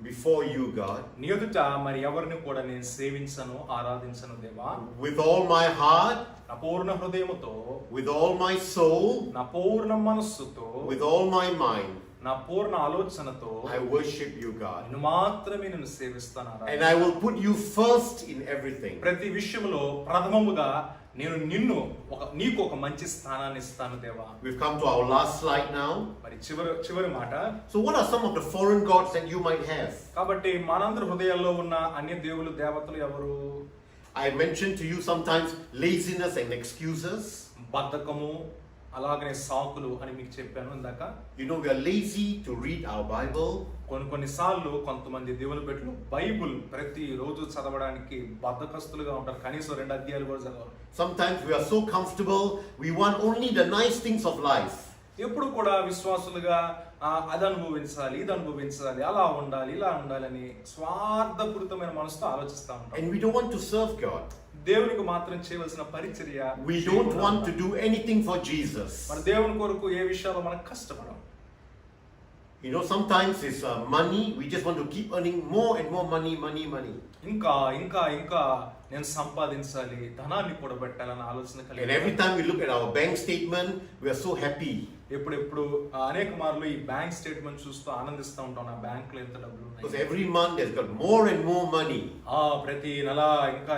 before you, God. నీ ఎదుట మరి ఎవరిని కూడా నేను సేవించను, ఆరాధించను దేవా. With all my heart, నా పూర్ణ హృదయముతో, with all my soul, నా పూర్ణ మనస్సుతో, with all my mind, నా పూర్ణ ఆలోచనతో I worship you, God. నిన్ను మాత్రమే నేను సేవిస్తాను. And I will put you first in everything. ప్రతి విషయంలో ప్రథమముగా నేను నీకు ఒక మంచి స్థానాన్ని ఇస్తాను దేవా. We've come to our last slide now. మరి చివరి మాట. So what are some of the foreign gods that you might have? కాబట్టి మనందరి హృదయాల్లో ఉన్న అన్య దేవుళ్ళు దేవతలు ఎవరు? I mentioned to you sometimes laziness and excuses. బద్ధకము అలాగనే సాకులు అని మీకు చెప్పాను ఇందాక. You know, we are lazy to read our Bible. కొన్నిసార్లు కొంతమంది దేవుని బిడ్డలు బైబుల్ ప్రతి రోజు చదవడానికి బద్ధకస్తులుగా ఉంటారు. కనీసం 2 అధ్యాయాలు కూడా చదవరు. Sometimes we are so comfortable, we want only the nice things of life. ఎప్పుడు కూడా విశ్వాసులుగా అది అనుభవించాలి, ఇది అనుభవించాలి, అలా ఉండాలి, ఇలా ఉండాలని స్వార్థపూరితమైన మనసుతో ఆలోచిస్తూ ఉంటాం. And we don't want to serve God. దేవునికి మాత్రం చేయవలసిన పరిచర్య We don't want to do anything for Jesus. మన దేవుని కొరకు ఏ విషయాల్లో మనం కష్టపడం. You know, sometimes it's money. We just want to keep earning more and more money. ఇంకా నేను సంపాదించాలి, ధనాన్ని కూడబెట్టాలన్న ఆలోచన And కలిగి. every time we look at our bank statement, we are so happy. ఎప్పుడు అనేక మార్లు ఈ బ్యాంక్ స్టేట్మెంట్ చూస్తూ ఆనందిస్తూ ఉంటాం, నా బ్యాంక్ లో ఎంత డబ్బులు Because ఉన్నాయి. every month there's got more and more money. ప్రతి నెల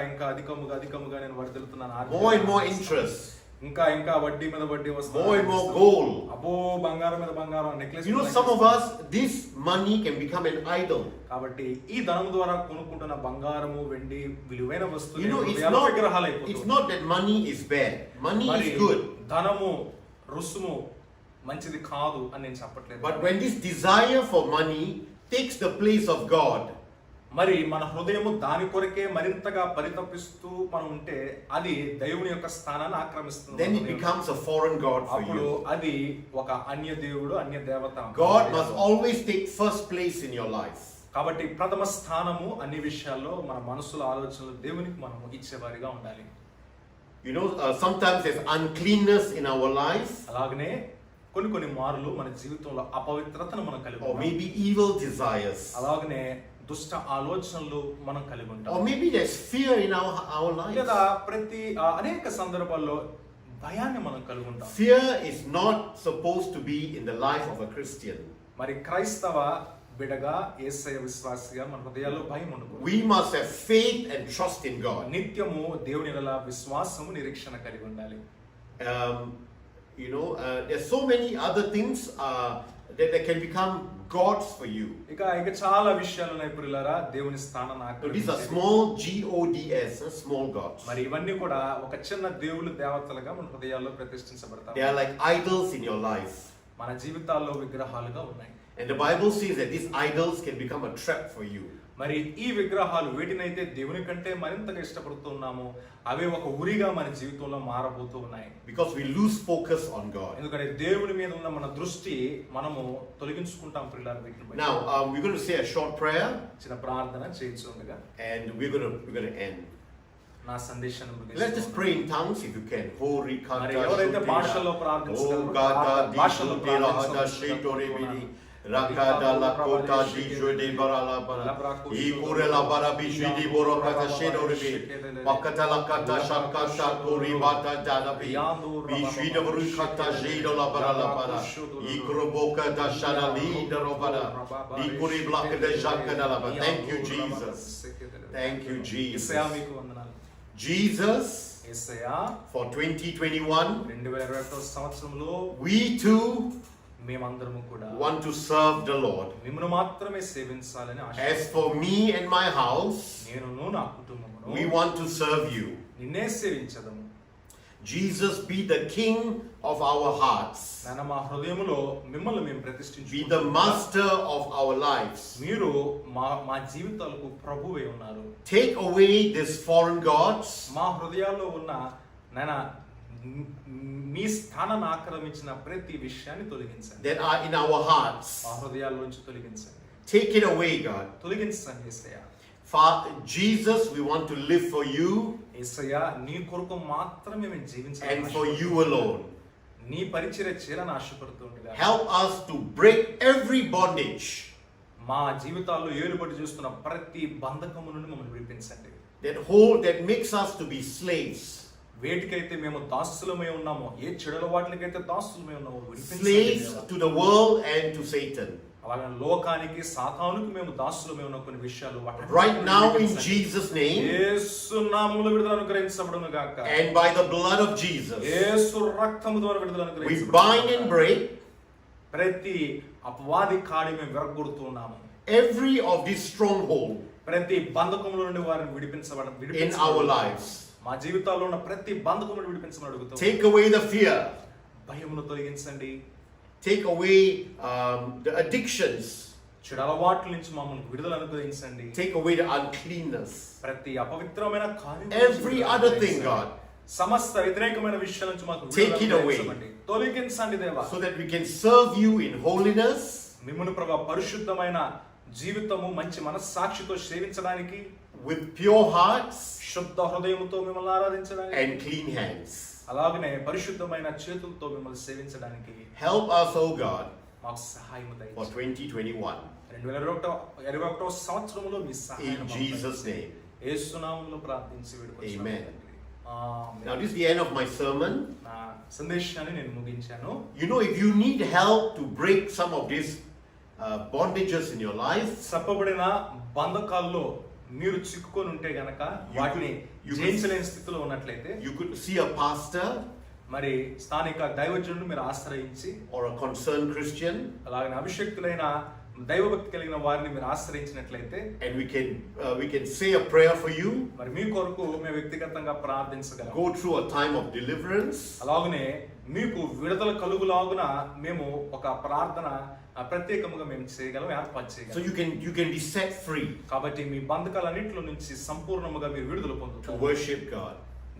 ఇంకా అధికముగా నేను వర్ధిల్లుతున్నాను. More and more interest. ఇంకా వడ్డీ మీద వడ్డీ వస్తుంది. More and more gold. అబ్బో బంగారం మీద బంగారం, necklace. You know, some of us, this money can become an idol. కాబట్టి ఈ ధనం ద్వారా కొనుక్కుంటున్న బంగారము, వెండి, విలువైన You వస్తువులు know, it's not that money is bad. Money is good. ధనము, రుసుము మంచిది కాదు అని నేను చెప్పట్లేదు. But when this desire for money takes the place of God, మరి మన హృదయము దాని కొరకే మరింతగా పరితపిస్తూ మనం ఉంటే అది దేవుని యొక్క స్థానాన్ని ఆక్రమిస్తుంది. then it becomes a foreign god for అప్పుడు you. అది ఒక అన్య దేవుడు, అన్య దేవత. God must always take first place in your life. కాబట్టి ప్రథమ స్థానము అన్ని విషయాల్లో మన మనసుల ఆలోచనలు దేవునికి మనము ఇచ్చేవారిగా ఉండాలి. You know, sometimes there's uncleanness in our lives, అలాగనే కొన్ని మార్లు మన జీవితంలో అపవిత్రతను మనం కలిగి or ఉంటాం. maybe evil desires, అలాగనే దుష్ట ఆలోచనలు మనం కలిగి ఉంటాం. or maybe there's fear in our lives. లేదా ప్రతి అనేక సందర్భాల్లో భయాన్ని మనం కలిగి ఉంటాం. Fear is not supposed to be in the life of a Christian. మరి క్రైస్తవ బిడగా, యేసయ్య విశ్వాసిగా మన హృదయాల్లో భయం ఉండకూడదు. We must have faith and trust in God. నిత్యము దేవుని యందు విశ్వాసము, నిరీక్షణ కలిగి ఉండాలి. You know, there's so many other things that can become gods for you. ఇక చాలా విషయాలు ఉన్నాయి ప్రియులారా, దేవుని స్థానాన్ని So these are ఆక్రమించేవి. small gods, small gods. మరి ఇవన్నీ కూడా ఒక చిన్న దేవుళ్ళు, దేవతలుగా మన హృదయాల్లో ప్రతిష్ఠించబడతాయి. They are like idols in your life. మన జీవితాల్లో విగ్రహాలుగా ఉన్నాయి. And the Bible says that these idols can become a trap for you. మరి ఈ విగ్రహాలు వేటినైతే దేవుని కంటే మరింతగా ఇష్టపడుతున్నామో అవే ఒక ఉరిగా మన జీవితంలో మారబోతూ ఉన్నాయి. Because we lose focus on God. ఎందుకంటే దేవుని మీద ఉన్న మన దృష్టి మనము తొలగించుకుంటాం ప్రియులారా వీటిని బట్టి. Now, we're going to say a short prayer చిన్న ప్రార్థన చేయించుండగా and we're going to end. నా సందేశాన్ని ముగిస్తున్నాను. Let's just pray in tongues if you can. మరి ఎవరైతే భాషల్లో ప్రార్థించగలరో భాషల్లో ప్రార్థించగలరో Rakada la kota di jode barala bara ikure la bara bishidi boro kata shedo rebe wakata la kata shaka shakuri bata jadabi bishida buru kata shedo la bara ikuro boka da shanali da robara ikuri blaka da jaka da la bara. Thank you Jesus. Thank you Jesus. యేసయ్యా మీకు వందనాలు. Jesus, యేసయ్యా for 2021 2021 సంవత్సరంలో we too మేమందరము కూడా want to serve the Lord. మిమ్మును మాత్రమే సేవించాలని ఆశ. As for me and my house, నేనును నా కుటుంబమును we want to serve you. నిన్నే సేవించదము. Jesus, be the King of our hearts. నాన్న మా హృదయములో మిమ్మల్ని మేము Be ప్రతిష్ఠించుకుంటాము. the master of our lives. మీరు మా జీవితాలకు ప్రభువే ఉన్నారు. Take away these foreign gods మా హృదయాల్లో ఉన్న నాన్న మీ స్థానాన్ని ఆక్రమించిన ప్రతి విషయాన్ని తొలగించండి. that are in our hearts. మా హృదయాల్లోంచి తొలగించండి. Take it away, God. తొలగించండి యేసయ్యా. Jesus, we want to live for you యేసయ్యా నీ కొరకు మాత్రమే మేము జీవించాలి. and for you alone. నీ పరిచర్య చేయాలని ఆశపడుతుండగా Help us to break every bondage మా జీవితాల్లో ఏలుబడి చూస్తున్న ప్రతి బంధకము నుండి మమ్మల్ని విడిపించండి. that makes us to be slaves. వేటికైతే మేము దాసులమై ఉన్నామో, ఏ చెడుల వాటికైతే దాసులమై ఉన్నామో విడిపించండి. Slaves to the world and to Satan. అలాగే లోకానికి, సాతానుకు మేము దాసులమై ఉన్న కొన్ని విషయాలు Right now in Jesus' name యేసు నామములో విడుదల అనుగ్రహించబడును గాక. and by the blood of Jesus, యేసు రక్తము ద్వారా విడుదల we అనుగ్రహించబడును. bind and break ప్రతి అపవాది కాడి మేము విరగొడుతున్నాము. every of this stronghold ప్రతి బంధకముల నుండి వారిని in our lives. మా జీవితాల్లో ఉన్న ప్రతి బంధకము నుండి విడిపించమని అడుగుతాం. Take away the fear. భయమును తొలగించండి. Take away the addictions. చెడు అలవాట్ల నుంచి మమ్మల్ని విడుదల అనుగ్రహించండి. Take away the uncleanness. ప్రతి అపవిత్రమైన కార్యం Every other thing, God. సమస్త వ్యతిరేకమైన విషయాల నుంచి మాకు Take it away. తొలగించండి దేవా. So that we can serve you in holiness. మిమ్మును ప్రభువా పరిశుద్ధమైన జీవితము, మంచి మనస్సాక్షితో సేవించడానికి, with pure hearts శుద్ధ హృదయముతో మిమ్మల్ని ఆరాధించడానికి and clean hands. అలాగనే పరిశుద్ధమైన చేతులతో మిమ్మల్ని సేవించడానికి Help us, O God, మాకు సహాయం for దయచేయండి. 2021. 2021 సంవత్సరంలో మీ సహాయం In Jesus' name. యేసు నామములో ప్రార్థించి వేడుకొంచున్నాము Amen. తండ్రి. ఆమేన్. Now this is the end of my sermon. నా సందేశాన్ని నేను ముగించాను. You know, if you need help to break some of these bondages in your life, చెప్పబడిన బంధకాల్లో మీరు చిక్కుకొని ఉంటే గనక వాటిని జయించలేని స్థితిలో ఉన్నట్లయితే you could see a pastor మరి స్థానిక దైవజనుడిని మీరు ఆశ్రయించి, or a concerned Christian, అలాగే అభిషేక్తులైన దైవభక్తి కలిగిన వారిని మీరు ఆశ్రయించినట్లయితే and we can say a prayer for you. మరి మీ కొరకు మేము వ్యక్తిగతంగా ప్రార్థించగలం. Go through a time of deliverance. అలాగనే మీకు విడుదల కలుగులాగున మేము ఒక ప్రార్థన ప్రత్యేకముగా మేము చేయగలం, ఏర్పాటు So చేయగలం. you can be set free కాబట్టి మీ బంధకాలన్నింటిలో నుంచి సంపూర్ణముగా మీరు విడుదల to పొందుతారు, worship God.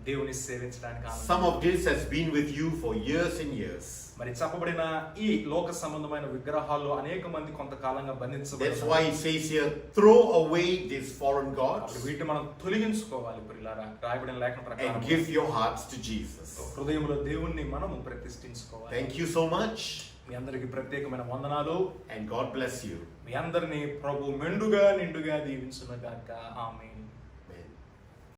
దేవుని సేవించడానికి. Some of this has been with you for years and years. మరి చెప్పబడిన ఈ లోక సంబంధమైన విగ్రహాల్లో అనేక మంది కొంతకాలంగా That's బంధించబడ్డారు. why it says here, throw away these foreign gods వీటిని మనం తొలగించుకోవాలి ప్రియులారా, రాయబడిన లేఖన ప్రకారం. and give your hearts to Jesus. హృదయంలో దేవుణ్ణి మనము ప్రతిష్ఠించుకోవాలి. Thank you so much, మీ అందరికి ప్రత్యేకమైన వందనాలు. and God bless you. మీ అందరినీ ప్రభు మెండుగా నిండుగా దీవించును గాక. ఆమేన్.